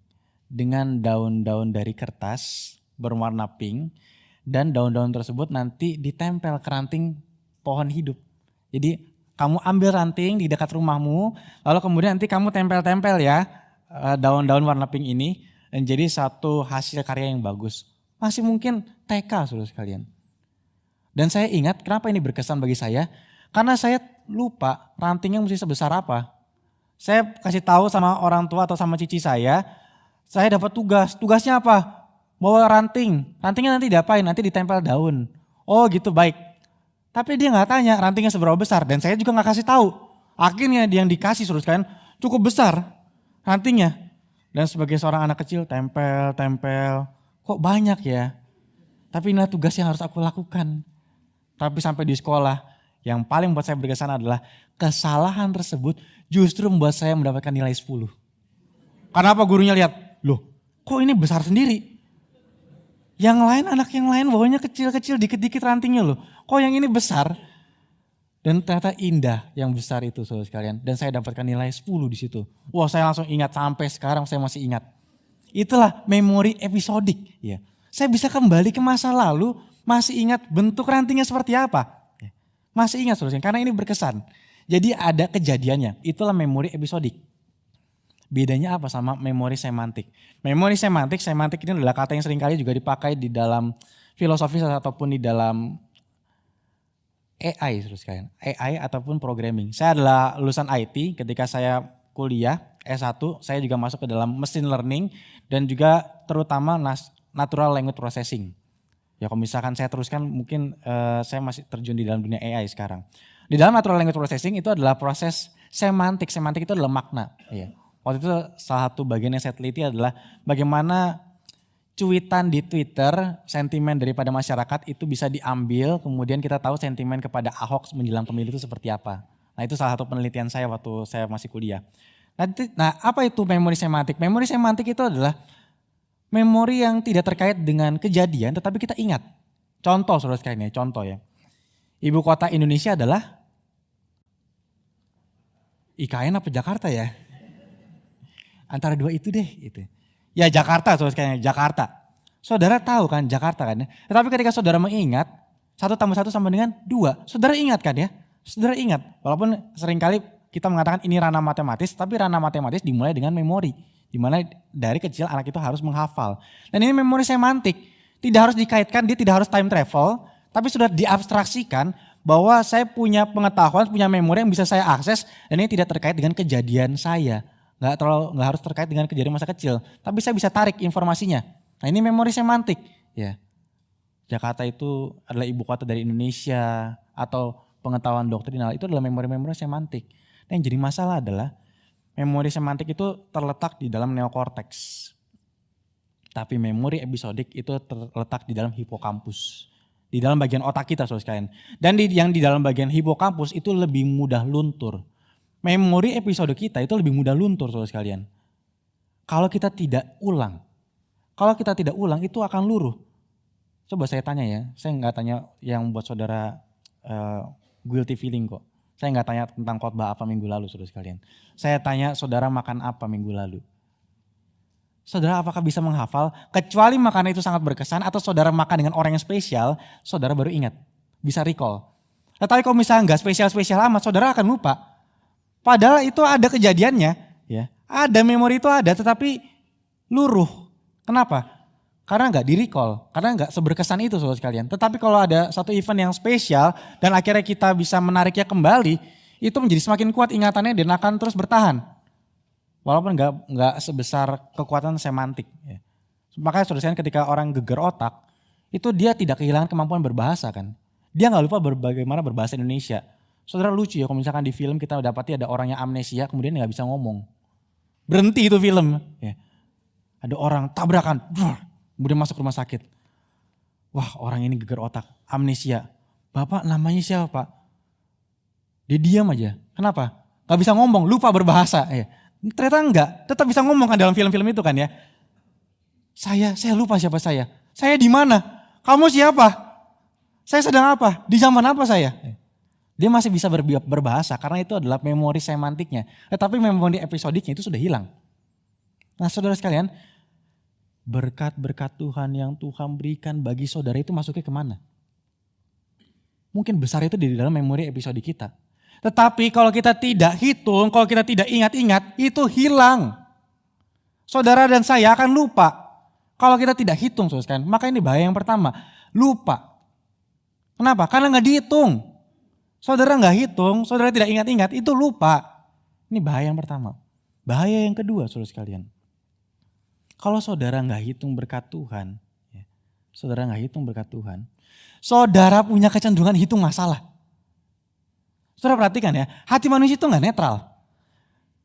[SPEAKER 1] dengan daun-daun dari kertas berwarna pink dan daun-daun tersebut nanti ditempel ke ranting pohon hidup. Jadi kamu ambil ranting di dekat rumahmu, lalu kemudian nanti kamu tempel-tempel ya daun-daun warna pink ini dan jadi satu hasil karya yang bagus. Masih mungkin TK saudara sekalian. Dan saya ingat kenapa ini berkesan bagi saya, karena saya lupa rantingnya mesti sebesar apa. Saya kasih tahu sama orang tua atau sama cici saya dapat tugas. Tugasnya apa? Bawa ranting. Rantingnya nanti diapain? Nanti ditempel daun. Oh gitu, baik. Tapi dia nggak tanya rantingnya seberapa besar dan saya juga nggak kasih tahu. Akhirnya dia yang dikasih saudara sekalian cukup besar rantingnya. Dan sebagai seorang anak kecil tempel. Kok banyak ya? Tapi inilah tugas yang harus aku lakukan. Tapi sampai di sekolah yang paling buat saya berkesan adalah kesalahan tersebut justru membuat saya mendapatkan nilai 10. Karena apa? Gurunya lihat, loh kok ini besar sendiri? Yang lain, anak yang lain bawahnya kecil-kecil dikit-dikit rantingnya loh. Kok yang ini besar? Dan ternyata indah yang besar itu saudara sekalian. Dan saya dapatkan nilai 10 di situ. Wah saya langsung ingat, sampai sekarang saya masih ingat. Itulah memori episodik. Ya. Saya bisa kembali ke masa lalu, masih ingat bentuk rantingnya seperti apa. Masih ingat saudara, karena ini berkesan. Jadi ada kejadiannya, itulah memori episodik. Bedanya apa sama memori semantik? Memori semantik ini adalah kata yang seringkali juga dipakai di dalam filosofi ataupun di dalam AI, saudara sekalian. AI ataupun programming. Saya adalah lulusan IT, ketika saya kuliah S1, saya juga masuk ke dalam machine learning dan juga terutama natural language processing. Ya kalau misalkan saya teruskan mungkin saya masih terjun di dalam dunia AI sekarang. Di dalam natural language processing itu adalah proses semantik. Semantik itu adalah makna. Ya. Waktu itu salah satu bagian yang saya teliti adalah bagaimana cuitan di Twitter, sentimen daripada masyarakat itu bisa diambil, kemudian kita tahu sentimen kepada Ahok menjelang pemilu itu seperti apa. Nah itu salah satu penelitian saya waktu saya masih kuliah. Nah apa itu memori semantik? Memori semantik itu adalah memori yang tidak terkait dengan kejadian tetapi kita ingat. Contoh saudara sekalian ya, contoh ya. Ibu kota Indonesia adalah IKN apa Jakarta ya? Antara dua itu deh itu. Ya Jakarta saudara sekalian, Jakarta. Saudara tahu kan Jakarta kan ya. Tetapi ketika saudara mengingat 1 tambah 1 sama dengan 2. Saudara ingat kan ya? Saudara ingat. Walaupun seringkali kita mengatakan ini ranah matematis, tapi ranah matematis dimulai dengan memori. Dimana dari kecil anak itu harus menghafal. Dan ini memori semantik. Tidak harus dikaitkan, dia tidak harus time travel. Tapi sudah diabstraksikan bahwa saya punya pengetahuan, punya memori yang bisa saya akses. Dan ini tidak terkait dengan kejadian saya. Nggak harus terkait dengan kejadian masa kecil, tapi saya bisa tarik informasinya. Nah ini memori semantik. Ya, Jakarta itu adalah ibu kota dari Indonesia atau pengetahuan doktrinal itu adalah memori-memori semantik. Nah yang jadi masalah adalah memori semantik itu terletak di dalam neokorteks, tapi memori episodik itu terletak di dalam hipokampus, di dalam bagian otak kita saudara sekalian. Dan yang di dalam bagian hipokampus itu lebih mudah luntur. Memori episode kita itu lebih mudah luntur saudara sekalian. Kalau kita tidak ulang. Kalau kita tidak ulang itu akan luruh. Coba saya tanya ya. Saya nggak tanya yang buat saudara guilty feeling kok. Saya nggak tanya tentang khotbah apa minggu lalu saudara sekalian. Saya tanya saudara makan apa minggu lalu. Saudara apakah bisa menghafal? Kecuali makanan itu sangat berkesan atau saudara makan dengan orang yang spesial, saudara baru ingat. Bisa recall. Tetapi kalau misalnya nggak spesial-spesial amat, saudara akan lupa. Padahal itu ada kejadiannya, ya. Ada memori itu ada, tetapi luruh. Kenapa? Karena nggak di-recall, karena nggak seberkesan itu saudara sekalian. Tetapi kalau ada satu event yang spesial dan akhirnya kita bisa menariknya kembali, itu menjadi semakin kuat ingatannya dan akan terus bertahan. Walaupun nggak sebesar kekuatan semantik. Ya. Makanya saudara sekalian ketika orang geger otak, itu dia tidak kehilangan kemampuan berbahasa kan. Dia nggak lupa bagaimana berbahasa Indonesia. Saudara lucu ya kalau misalkan di film kita dapati ada orang yang amnesia kemudian nggak bisa ngomong. Berhenti itu film. Ya. Ada orang tabrakan, kemudian masuk rumah sakit. Wah orang ini geger otak, amnesia. Bapak namanya siapa Pak? Dia diam aja. Kenapa? Gak bisa ngomong, lupa berbahasa. Ya. Ternyata enggak, tetap bisa ngomong kan dalam film-film itu kan ya. Saya lupa siapa saya. Saya di mana? Kamu siapa? Saya sedang apa? Di zaman apa saya? Dia masih bisa berbahasa karena itu adalah memori semantiknya. Tetapi memori episodiknya itu sudah hilang. Nah saudara sekalian, berkat-berkat Tuhan yang Tuhan berikan bagi saudara itu masuknya kemana? Mungkin besar itu di dalam memori episode kita. Tetapi kalau kita tidak hitung, kalau kita tidak ingat-ingat, itu hilang. Saudara dan saya akan lupa. Kalau kita tidak hitung, saudara, maka ini bahaya yang pertama. Lupa. Kenapa? Karena nggak dihitung. Saudara nggak hitung, saudara tidak ingat-ingat, itu lupa. Ini bahaya yang pertama. Bahaya yang kedua, saudara sekalian. Kalau saudara nggak hitung berkat Tuhan, saudara nggak hitung berkat Tuhan, saudara punya kecenderungan hitung masalah. Saudara perhatikan ya, hati manusia itu nggak netral.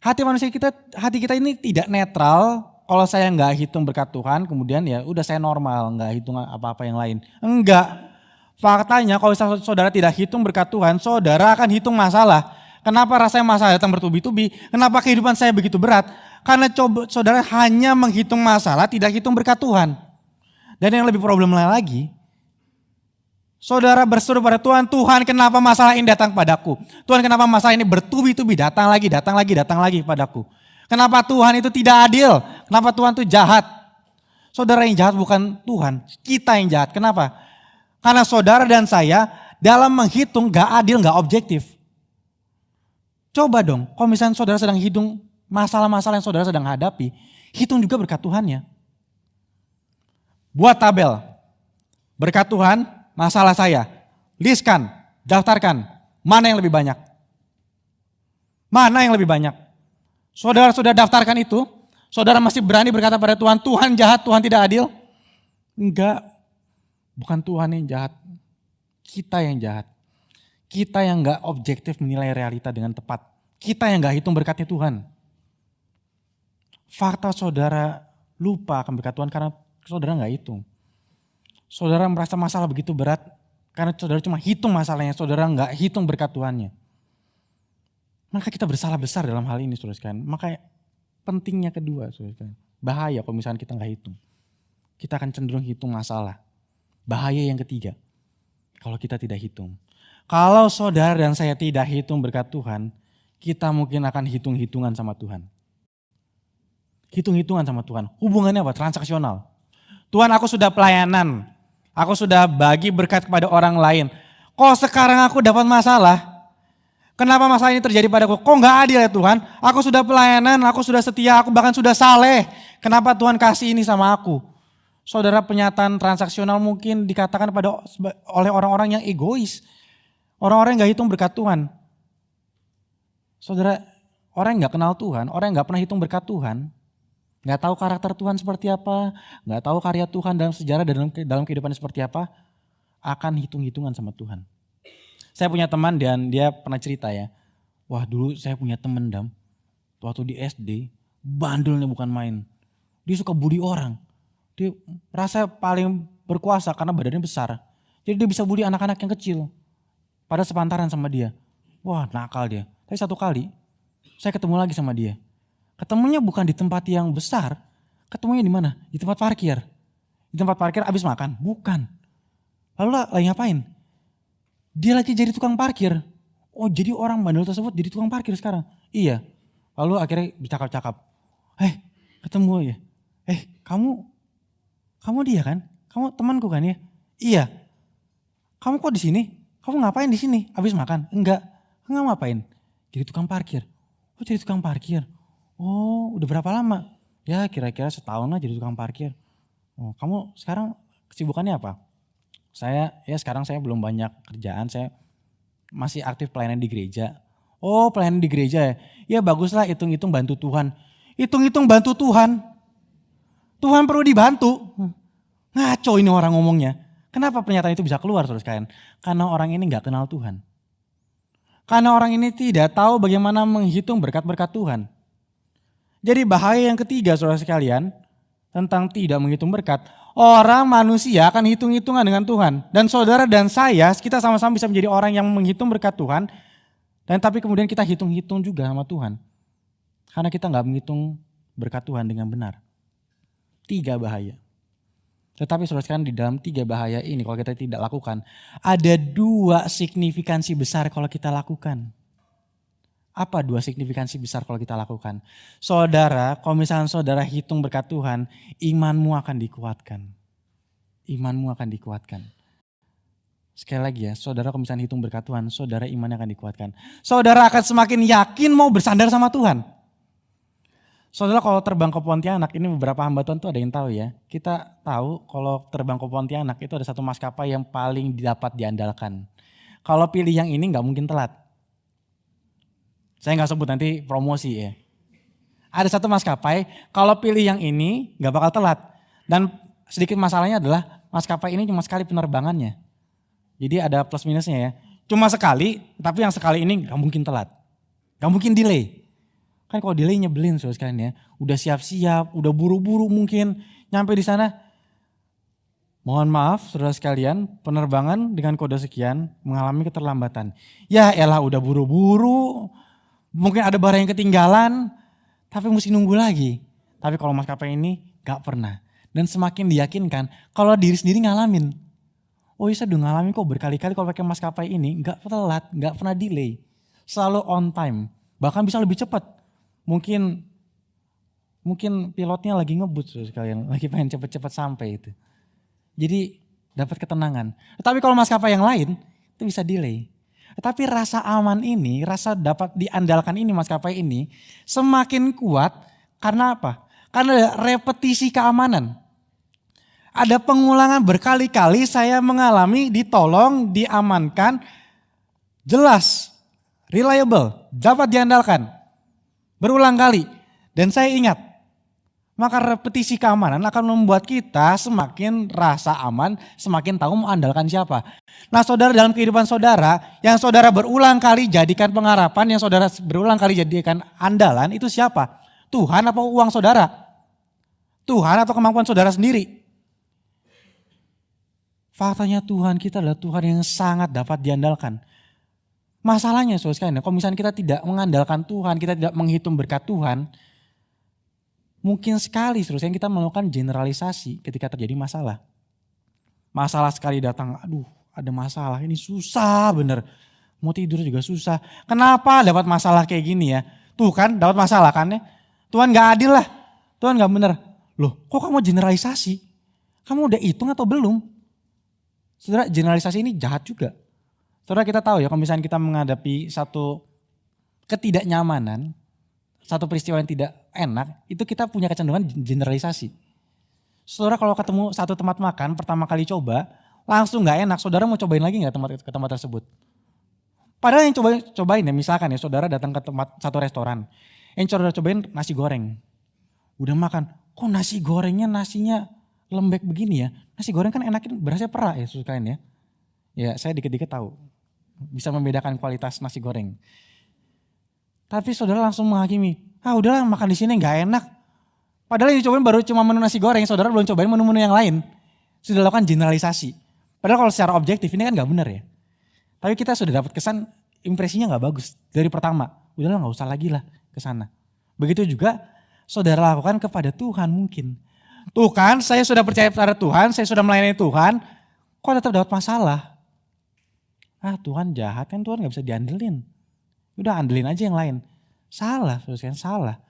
[SPEAKER 1] Hati kita ini tidak netral. Kalau saya nggak hitung berkat Tuhan, kemudian ya udah saya normal, nggak hitung apa-apa yang lain. Enggak. Faktanya kalau saudara tidak hitung berkat Tuhan, saudara akan hitung masalah. Kenapa rasanya masalah datang bertubi-tubi? Kenapa kehidupan saya begitu berat? Karena saudara hanya menghitung masalah, tidak hitung berkat Tuhan. Dan yang lebih problemnya lagi, saudara berseru pada Tuhan, Tuhan kenapa masalah ini datang padaku? Tuhan kenapa masalah ini bertubi-tubi datang lagi padaku? Kenapa Tuhan itu tidak adil? Kenapa Tuhan itu jahat? Saudara yang jahat bukan Tuhan, kita yang jahat. Kenapa? Karena saudara dan saya dalam menghitung gak adil, gak objektif. Coba dong, kalau misalnya saudara sedang hitung masalah-masalah yang saudara sedang hadapi, hitung juga berkat Tuhannya. Buat tabel, berkat Tuhan, masalah saya, listkan, daftarkan, mana yang lebih banyak? Mana yang lebih banyak? Saudara sudah daftarkan itu, saudara masih berani berkata pada Tuhan, Tuhan jahat, Tuhan tidak adil? Enggak, bukan Tuhan yang jahat, kita yang jahat. Kita yang enggak objektif menilai realita dengan tepat. Kita yang enggak hitung berkatnya Tuhan. Fakta saudara lupa akan berkat Tuhan karena saudara enggak hitung. Saudara merasa masalah begitu berat karena saudara cuma hitung masalahnya, saudara enggak hitung berkat Tuhannya. Maka kita bersalah besar dalam hal ini, saudara sekalian. Maka pentingnya kedua, saudara sekalian. Bahaya kalau misalnya kita enggak hitung. Kita akan cenderung hitung masalah. Bahaya yang ketiga, kalau kita tidak hitung. Kalau saudara dan saya tidak hitung berkat Tuhan, kita mungkin akan hitung-hitungan sama Tuhan. Hitung-hitungan sama Tuhan. Hubungannya apa? Transaksional. Tuhan, aku sudah pelayanan. Aku sudah bagi berkat kepada orang lain. Kok sekarang aku dapat masalah? Kenapa masalah ini terjadi padaku? Kok gak adil ya Tuhan? Aku sudah pelayanan, aku sudah setia, aku bahkan sudah saleh. Kenapa Tuhan kasih ini sama aku? Saudara, penyataan transaksional mungkin dikatakan oleh orang-orang yang egois. Orang-orang yang gak hitung berkat Tuhan. Saudara, orang yang gak kenal Tuhan, orang yang gak pernah hitung berkat Tuhan, gak tahu karakter Tuhan seperti apa, gak tahu karya Tuhan dalam sejarah dan dalam kehidupannya seperti apa, akan hitung-hitungan sama Tuhan. Saya punya teman dan dia pernah cerita ya, wah dulu saya punya teman Dam, waktu di SD, bandelnya bukan main. Dia suka bully orang, dia merasa paling berkuasa karena badannya besar. Jadi dia bisa bully anak-anak yang kecil, pada sepantaran sama dia. Wah nakal dia, tapi satu kali saya ketemu lagi sama dia. Ketemunya bukan di tempat yang besar, ketemunya di mana? Di tempat parkir. Di tempat parkir abis makan? Bukan. Lalu lagi ngapain? Dia lagi jadi tukang parkir. Oh jadi orang bandel tersebut jadi tukang parkir sekarang? Iya. Lalu akhirnya bercakap-cakap. Ketemu ya. Kamu dia kan? Kamu temanku kan ya? Iya. Kamu kok di sini? Kamu ngapain di sini? Abis makan? Enggak. Enggak ngapain? Jadi tukang parkir. Oh jadi tukang parkir. Oh udah berapa lama? Ya kira-kira setahun lah jadi tukang parkir. Oh, kamu sekarang kesibukannya apa? Sekarang saya belum banyak kerjaan, saya masih aktif pelayanan di gereja. Oh pelayanan di gereja ya? Ya baguslah, hitung-hitung bantu Tuhan. Hitung-hitung bantu Tuhan? Tuhan perlu dibantu? Ngaco ini orang ngomongnya. Kenapa pernyataan itu bisa keluar saudara sekalian? Karena orang ini gak kenal Tuhan. Karena orang ini tidak tahu bagaimana menghitung berkat-berkat Tuhan. Jadi bahaya yang ketiga saudara sekalian, tentang tidak menghitung berkat. Orang manusia akan hitung-hitungan dengan Tuhan. Dan saudara dan saya, kita sama-sama bisa menjadi orang yang menghitung berkat Tuhan. Dan tapi kemudian kita hitung-hitung juga sama Tuhan. Karena kita gak menghitung berkat Tuhan dengan benar. 3 bahaya. Tetapi saudara sekalian, di dalam 3 bahaya ini kalau kita tidak lakukan, ada 2 signifikansi besar kalau kita lakukan. Apa dua signifikansi besar kalau kita lakukan? Saudara, kalau misalnya saudara hitung berkat Tuhan, imanmu akan dikuatkan. Imanmu akan dikuatkan. Sekali lagi ya, saudara kalau misalnya hitung berkat Tuhan, saudara imannya akan dikuatkan. Saudara akan semakin yakin mau bersandar sama Tuhan. Saudara kalau terbang ke Pontianak, ini beberapa hamba Tuhan tuh ada yang tahu ya. Kita tahu kalau terbang ke Pontianak itu ada satu maskapai yang paling dapat diandalkan. Kalau pilih yang ini nggak mungkin telat. Saya nggak sebut nanti promosi ya. Ada satu maskapai, kalau pilih yang ini nggak bakal telat. Dan sedikit masalahnya adalah maskapai ini cuma sekali penerbangannya. Jadi ada plus minusnya ya. Cuma sekali, tapi yang sekali ini nggak mungkin telat. Nggak mungkin delay. Kan kalau delay nyebelin saudara sekalian ya. Udah siap-siap, udah buru-buru mungkin nyampe di sana. Mohon maaf saudara sekalian, penerbangan dengan kode sekian mengalami keterlambatan. Ya elah udah buru-buru, mungkin ada barang yang ketinggalan, tapi mesti nunggu lagi. Tapi kalau maskapai ini gak pernah. Dan semakin diyakinkan kalau diri sendiri ngalamin. Oh iya saya udah ngalamin kok berkali-kali kalau pakai maskapai ini gak telat, gak pernah delay. Selalu on time, bahkan bisa lebih cepat. Mungkin pilotnya lagi ngebut sekalian, lagi pengen cepet-cepet sampai itu. Jadi dapat ketenangan. Tapi kalau maskapai yang lain itu bisa delay. Tapi rasa aman ini, rasa dapat diandalkan ini maskapai ini semakin kuat karena apa? Karena ada repetisi keamanan. Ada pengulangan berkali-kali saya mengalami ditolong, diamankan, jelas, reliable, dapat diandalkan. Berulang kali. Dan saya ingat, maka repetisi keamanan akan membuat kita semakin rasa aman, semakin tahu mengandalkan siapa. Nah saudara dalam kehidupan saudara, yang saudara berulang kali jadikan pengharapan, yang saudara berulang kali jadikan andalan, itu siapa? Tuhan atau uang saudara? Tuhan atau kemampuan saudara sendiri? Faktanya Tuhan kita adalah Tuhan yang sangat dapat diandalkan. Masalahnya saudara sekalian, kalau misalnya kita tidak mengandalkan Tuhan, kita tidak menghitung berkat Tuhan, mungkin sekali saudara sekalian kita melakukan generalisasi ketika terjadi masalah. Masalah sekali datang, aduh ada masalah, ini susah bener. Mau tidur juga susah. Kenapa dapat masalah kayak gini ya? Tuh kan dapat masalah kan ya? Tuhan gak adil lah, Tuhan gak bener. Loh kok kamu generalisasi? Kamu udah hitung atau belum? Saudara generalisasi ini jahat juga. Saudara kita tahu ya kalau misalnya kita menghadapi satu ketidaknyamanan, satu peristiwa yang tidak enak, itu kita punya kecenderungan generalisasi. Saudara kalau ketemu satu tempat makan, pertama kali coba, langsung gak enak, saudara mau cobain lagi gak ke tempat tersebut? Padahal yang cobain ya, misalkan ya saudara datang ke tempat satu restoran, yang saudara cobain nasi goreng. Udah makan, kok nasi gorengnya nasinya lembek begini ya? Nasi goreng kan enaknya berasnya perak ya sukain ya. Ya saya dikit-dikit tahu, bisa membedakan kualitas nasi goreng. Tapi saudara langsung menghakimi, udahlah makan di sini nggak enak. Padahal yang dicobain baru cuma menu nasi goreng, saudara belum cobain menu-menu yang lain. Sudah lakukan generalisasi. Padahal kalau secara objektif ini kan nggak benar ya. Tapi kita sudah dapat kesan impresinya nggak bagus dari pertama. Udahlah nggak usah lagi lah ke sana. Begitu juga saudara lakukan kepada Tuhan mungkin. Tuh kan saya sudah percaya pada Tuhan, saya sudah melayani Tuhan, kok tetap dapat masalah? Tuhan jahat kan, Tuhan gak bisa diandelin. Udah andelin aja yang lain. Salah, salah.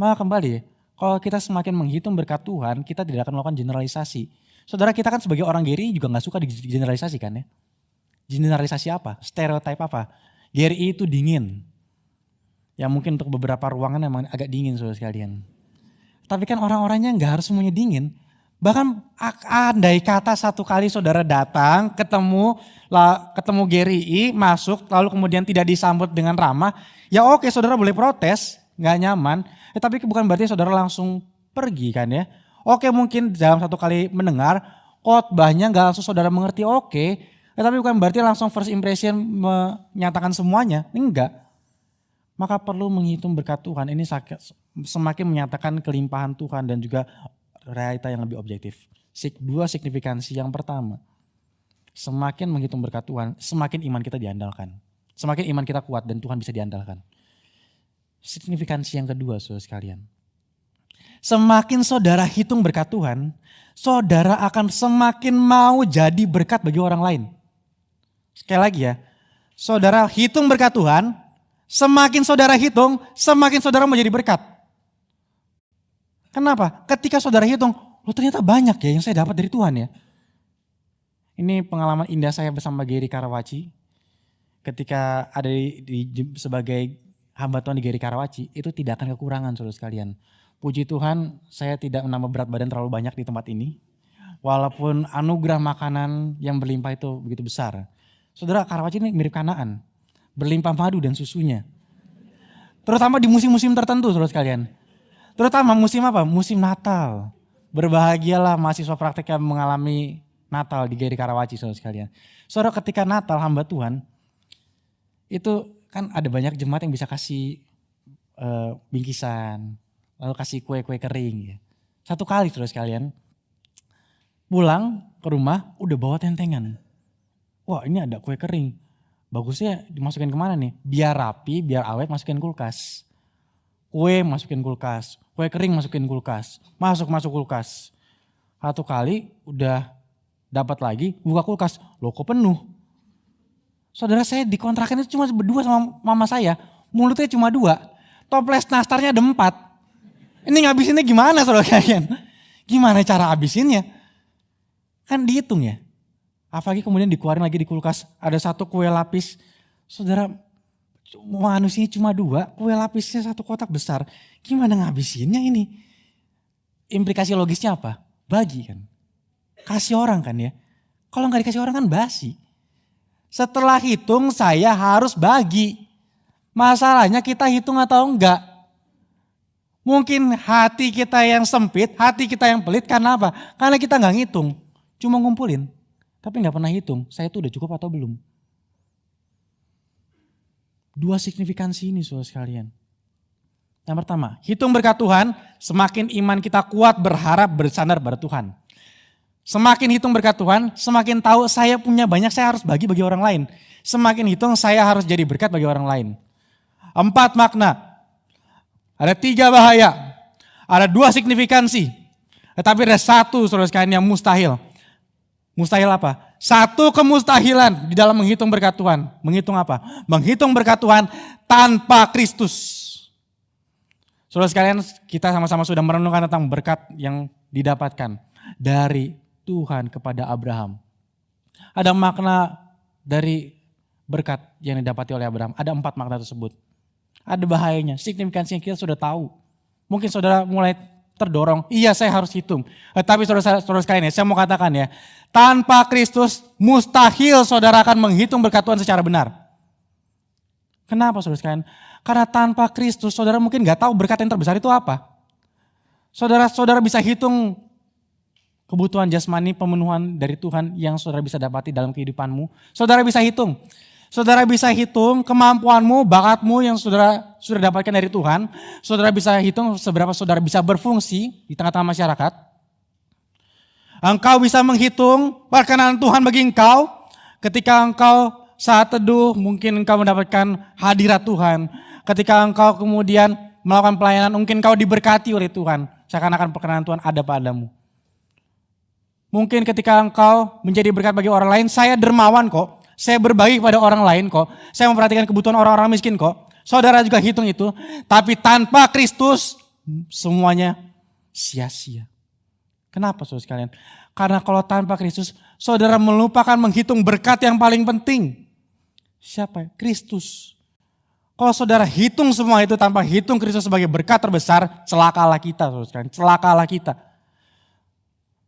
[SPEAKER 1] Maka kembali, kalau kita semakin menghitung berkat Tuhan, kita tidak akan melakukan generalisasi. Saudara kita kan sebagai orang GRI juga gak suka digeneralisasi kan ya. Generalisasi apa? Stereotip apa? GRI itu dingin. Ya mungkin untuk beberapa ruangan memang agak dingin saudara sekalian. Tapi kan orang-orangnya gak harus semuanya dingin. Bahkan andai kata satu kali saudara datang, ketemu GRI, masuk, lalu kemudian tidak disambut dengan ramah, ya oke saudara boleh protes, gak nyaman, tapi bukan berarti saudara langsung pergi kan ya. Oke mungkin dalam satu kali mendengar, khotbahnya gak langsung saudara mengerti oke, tapi bukan berarti langsung first impression menyatakan semuanya, enggak. Maka perlu menghitung berkat Tuhan, ini semakin menyatakan kelimpahan Tuhan dan juga realita yang lebih objektif. Dua signifikansi, yang pertama, semakin menghitung berkat Tuhan, semakin iman kita diandalkan. Semakin iman kita kuat dan Tuhan bisa diandalkan. Signifikansi yang kedua saudara sekalian, semakin saudara hitung berkat Tuhan, saudara akan semakin mau jadi berkat bagi orang lain. Sekali lagi ya, saudara hitung berkat Tuhan, Semakin saudara hitung, semakin saudara menjadi berkat. Kenapa? Ketika saudara hitung, loh ternyata banyak ya yang saya dapat dari Tuhan ya. Ini pengalaman indah saya bersama Gary Karawaci. Ketika ada sebagai hamba Tuhan di Gary Karawaci, itu tidak akan kekurangan saudara sekalian. Puji Tuhan, saya tidak menambah berat badan terlalu banyak di tempat ini. Walaupun anugerah makanan yang berlimpah itu begitu besar. Saudara, Karawaci ini mirip Kanaan. Berlimpah madu dan susunya. Terutama di musim-musim tertentu saudara sekalian. Terutama musim apa? Musim Natal. Berbahagialah mahasiswa praktek yang mengalami Natal di Gary Karawaci saudara sekalian. Saudara, ketika Natal hamba Tuhan, itu kan ada banyak jemaat yang bisa kasih bingkisan, lalu kasih kue-kue kering ya. Satu kali saudara sekalian, pulang ke rumah udah bawa tentengan. Wah ini ada kue kering, bagusnya dimasukin kemana nih? Biar rapi, biar awet masukin kulkas. Kue masukin kulkas, kue kering masukin kulkas, masuk kulkas. Satu kali udah dapat lagi, buka kulkas, loh kok penuh. Saudara, saya dikontrakan itu cuma berdua sama mama saya, mulutnya cuma 2, toples nastarnya ada 4. Ini ngabisinnya gimana saudara kalian? Gimana cara habisinnya? Kan dihitung ya. Apalagi kemudian dikeluarin lagi di kulkas, ada 1 kue lapis. Saudara, manusia cuma 2, kue lapisnya 1 kotak besar. Gimana ngabisinnya ini? Implikasi logisnya apa? Bagi kan. Kasih orang kan ya. Kalau nggak dikasih orang kan basi. Setelah hitung saya harus bagi. Masalahnya kita hitung atau enggak. Mungkin hati kita yang sempit, hati kita yang pelit karena apa? Karena kita nggak ngitung. Cuma ngumpulin. Tapi nggak pernah hitung, saya tuh udah cukup atau belum. 2 signifikansi ini saudara sekalian. Yang pertama, hitung berkat Tuhan, semakin iman kita kuat berharap bersandar pada Tuhan. Semakin hitung berkat Tuhan, semakin tahu saya punya banyak, saya harus bagi orang lain. Semakin hitung saya harus jadi berkat bagi orang lain. 4 makna, ada 3 bahaya, ada 2 signifikansi. Tetapi ada 1 saudara sekalian yang mustahil. Mustahil apa? 1 kemustahilan di dalam menghitung berkat Tuhan. Menghitung apa? Menghitung berkat Tuhan tanpa Kristus. Saudara sekalian, kita sama-sama sudah merenungkan tentang berkat yang didapatkan dari Tuhan kepada Abraham. Ada makna dari berkat yang didapati oleh Abraham. Ada 4 makna tersebut. Ada bahayanya, signifikansinya kita sudah tahu. Mungkin saudara mulai terdorong, iya saya harus hitung. Tapi saudara sekalian ya, saya mau katakan ya, tanpa Kristus mustahil saudara akan menghitung berkat Tuhan secara benar. Kenapa saudara sekalian? Karena tanpa Kristus saudara mungkin gak tahu berkat yang terbesar itu apa. Saudara bisa hitung kebutuhan jasmani, pemenuhan dari Tuhan yang saudara bisa dapati dalam kehidupanmu. Saudara bisa hitung. Saudara bisa hitung kemampuanmu, bakatmu yang saudara sudah dapatkan dari Tuhan. Saudara bisa hitung seberapa saudara bisa berfungsi di tengah-tengah masyarakat. Engkau bisa menghitung perkenan Tuhan bagi engkau. Ketika engkau saat teduh, mungkin engkau mendapatkan hadirat Tuhan. Ketika engkau kemudian melakukan pelayanan, mungkin engkau diberkati oleh Tuhan. Seakan-akan perkenan Tuhan ada padamu. Mungkin ketika engkau menjadi berkat bagi orang lain, saya dermawan kok. Saya berbagi kepada orang lain kok. Saya memperhatikan kebutuhan orang-orang miskin kok. Saudara juga hitung itu. Tapi tanpa Kristus, semuanya sia-sia. Kenapa saudara sekalian? Karena kalau tanpa Kristus, saudara melupakan menghitung berkat yang paling penting. Siapa? Kristus. Kalau saudara hitung semua itu tanpa hitung Kristus sebagai berkat terbesar, celakalah kita saudara sekalian. Celakalah kita.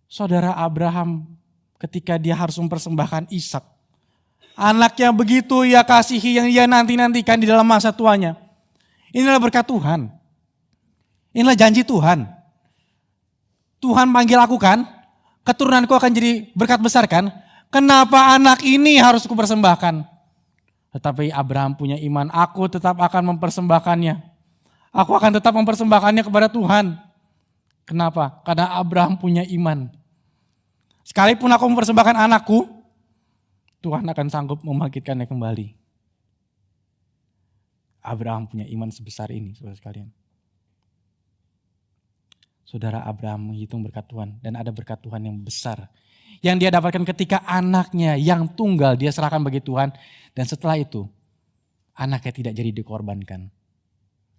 [SPEAKER 1] Saudara Abraham ketika dia harus mempersembahkan Ishak. Anak yang begitu ia kasihi, yang ia nanti-nantikan di dalam masa tuanya. Inilah berkat Tuhan. Inilah janji Tuhan. Tuhan panggil aku kan, keturunanku akan jadi berkat besar kan. Kenapa anak ini harus kupersembahkan? Tetapi Abraham punya iman, aku tetap akan mempersembahkannya. Aku akan tetap mempersembahkannya kepada Tuhan. Kenapa? Karena Abraham punya iman. Sekalipun aku mempersembahkan anakku, Tuhan akan sanggup membangkitkannya kembali. Abraham punya iman sebesar ini, saudara sekalian. Saudara Abraham menghitung berkat Tuhan dan ada berkat Tuhan yang besar. Yang dia dapatkan ketika anaknya yang tunggal dia serahkan bagi Tuhan. Dan setelah itu anaknya tidak jadi dikorbankan.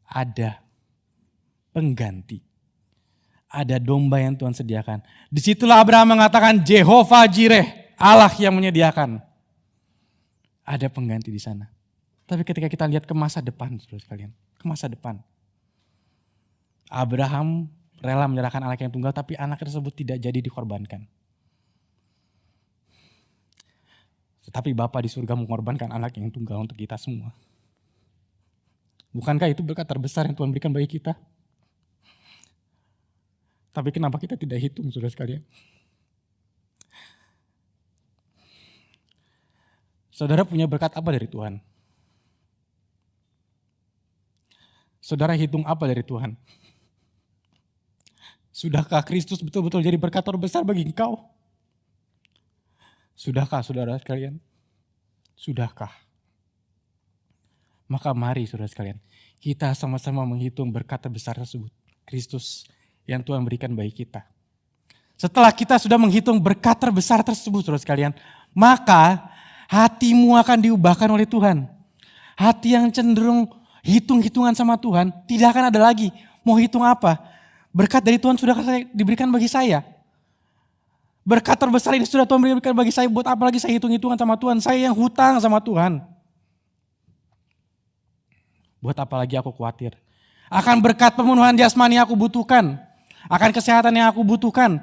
[SPEAKER 1] Ada pengganti. Ada domba yang Tuhan sediakan. Disitulah Abraham mengatakan Jehovah Jireh, Allah yang menyediakan. Ada pengganti di sana. Tapi ketika kita lihat ke masa depan, saudara sekalian, ke masa depan. Abraham rela menyerahkan anak yang tunggal, tapi anak tersebut tidak jadi dikorbankan. Tetapi Bapa di surga mengorbankan anak yang tunggal untuk kita semua. Bukankah itu berkat terbesar yang Tuhan berikan bagi kita? Tapi kenapa kita tidak hitung, saudara sekalian? Saudara punya berkat apa dari Tuhan? Saudara hitung apa dari Tuhan? Sudahkah Kristus betul-betul jadi berkat terbesar bagi engkau? Sudahkah saudara sekalian? Sudahkah? Maka mari saudara sekalian, kita sama-sama menghitung berkat terbesar tersebut. Kristus yang Tuhan berikan bagi kita. Setelah kita sudah menghitung berkat terbesar tersebut saudara sekalian, maka hatimu akan diubahkan oleh Tuhan. Hati yang cenderung hitung-hitungan sama Tuhan tidak akan ada lagi. Mau hitung apa? Berkat dari Tuhan sudah diberikan bagi saya. Berkat terbesar ini sudah Tuhan berikan bagi saya. Buat apa lagi saya hitung-hitungan sama Tuhan? Saya yang hutang sama Tuhan. Buat apa lagi aku khawatir? Akan berkat pemenuhan jasmani aku butuhkan. Akan kesehatan yang aku butuhkan.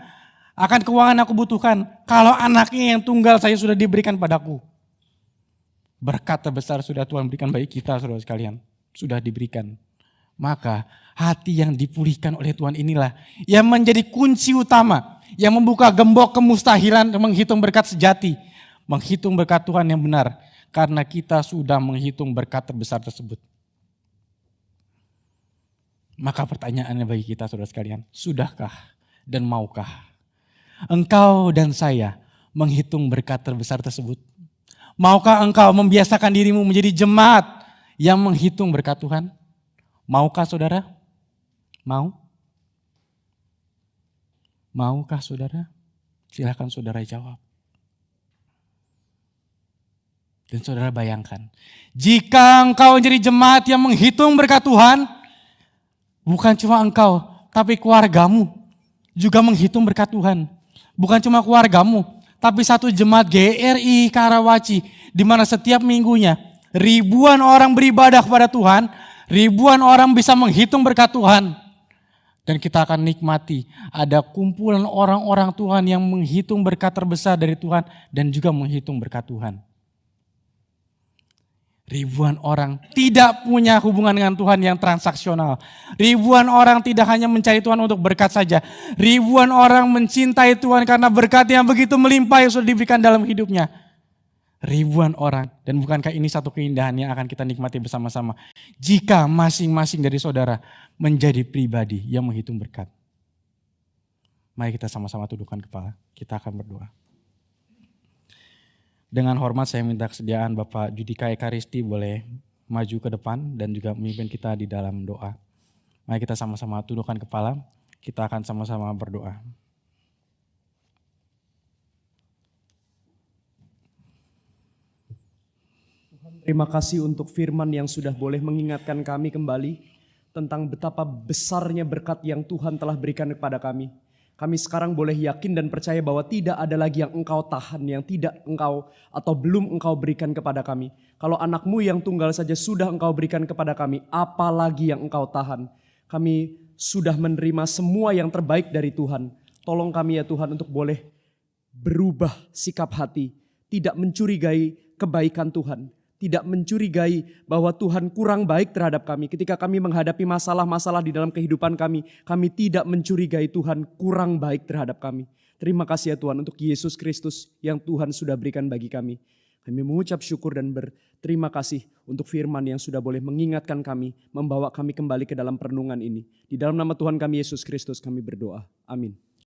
[SPEAKER 1] Akan keuangan yang aku butuhkan. Kalau anaknya yang tunggal saya sudah diberikan padaku. Berkat terbesar sudah Tuhan berikan bagi kita saudara sekalian. Sudah diberikan. Maka hati yang dipulihkan oleh Tuhan inilah yang menjadi kunci utama. Yang membuka gembok kemustahilan menghitung berkat sejati. Menghitung berkat Tuhan yang benar. Karena kita sudah menghitung berkat terbesar tersebut. Maka pertanyaannya bagi kita saudara sekalian, sudahkah dan maukah engkau dan saya menghitung berkat terbesar tersebut? Maukah engkau membiasakan dirimu menjadi jemaat yang menghitung berkat Tuhan? Maukah saudara? Mau? Maukah saudara? Silakan saudara jawab. Dan saudara bayangkan, jika engkau menjadi jemaat yang menghitung berkat Tuhan, bukan cuma engkau, tapi keluargamu juga menghitung berkat Tuhan. Bukan cuma keluargamu, tapi satu jemaat GRI Karawaci, di mana setiap minggunya ribuan orang beribadah kepada Tuhan, ribuan orang bisa menghitung berkat Tuhan. Dan kita akan nikmati ada kumpulan orang-orang Tuhan yang menghitung berkat terbesar dari Tuhan dan juga menghitung berkat Tuhan. Ribuan orang tidak punya hubungan dengan Tuhan yang transaksional. Ribuan orang tidak hanya mencari Tuhan untuk berkat saja. Ribuan orang mencintai Tuhan karena berkat yang begitu melimpah yang sudah diberikan dalam hidupnya. Ribuan orang. Dan bukankah ini satu keindahan yang akan kita nikmati bersama-sama. Jika masing-masing dari saudara menjadi pribadi yang menghitung berkat. Mari kita sama-sama tundukkan kepala. Kita akan berdoa. Dengan hormat saya minta kesediaan Bapak Judika Ekaristi boleh maju ke depan dan juga memimpin kita di dalam doa. Mari kita sama-sama tundukkan kepala, kita akan sama-sama berdoa.
[SPEAKER 2] Tuhan, terima kasih untuk firman yang sudah boleh mengingatkan kami kembali tentang betapa besarnya berkat yang Tuhan telah berikan kepada kami. Kami sekarang boleh yakin dan percaya bahwa tidak ada lagi yang engkau tahan, yang tidak engkau atau belum engkau berikan kepada kami. Kalau anakmu yang tunggal saja sudah engkau berikan kepada kami, apalagi yang engkau tahan. Kami sudah menerima semua yang terbaik dari Tuhan. Tolong kami ya Tuhan untuk boleh berubah sikap hati, tidak mencurigai kebaikan Tuhan. Tidak mencurigai bahwa Tuhan kurang baik terhadap kami. Ketika kami menghadapi masalah-masalah di dalam kehidupan kami tidak mencurigai Tuhan kurang baik terhadap kami. Terima kasih ya Tuhan untuk Yesus Kristus yang Tuhan sudah berikan bagi kami. Kami mengucap syukur dan berterima kasih untuk firman yang sudah boleh mengingatkan kami, membawa kami kembali ke dalam perenungan ini. Di dalam nama Tuhan kami Yesus Kristus kami berdoa. Amin.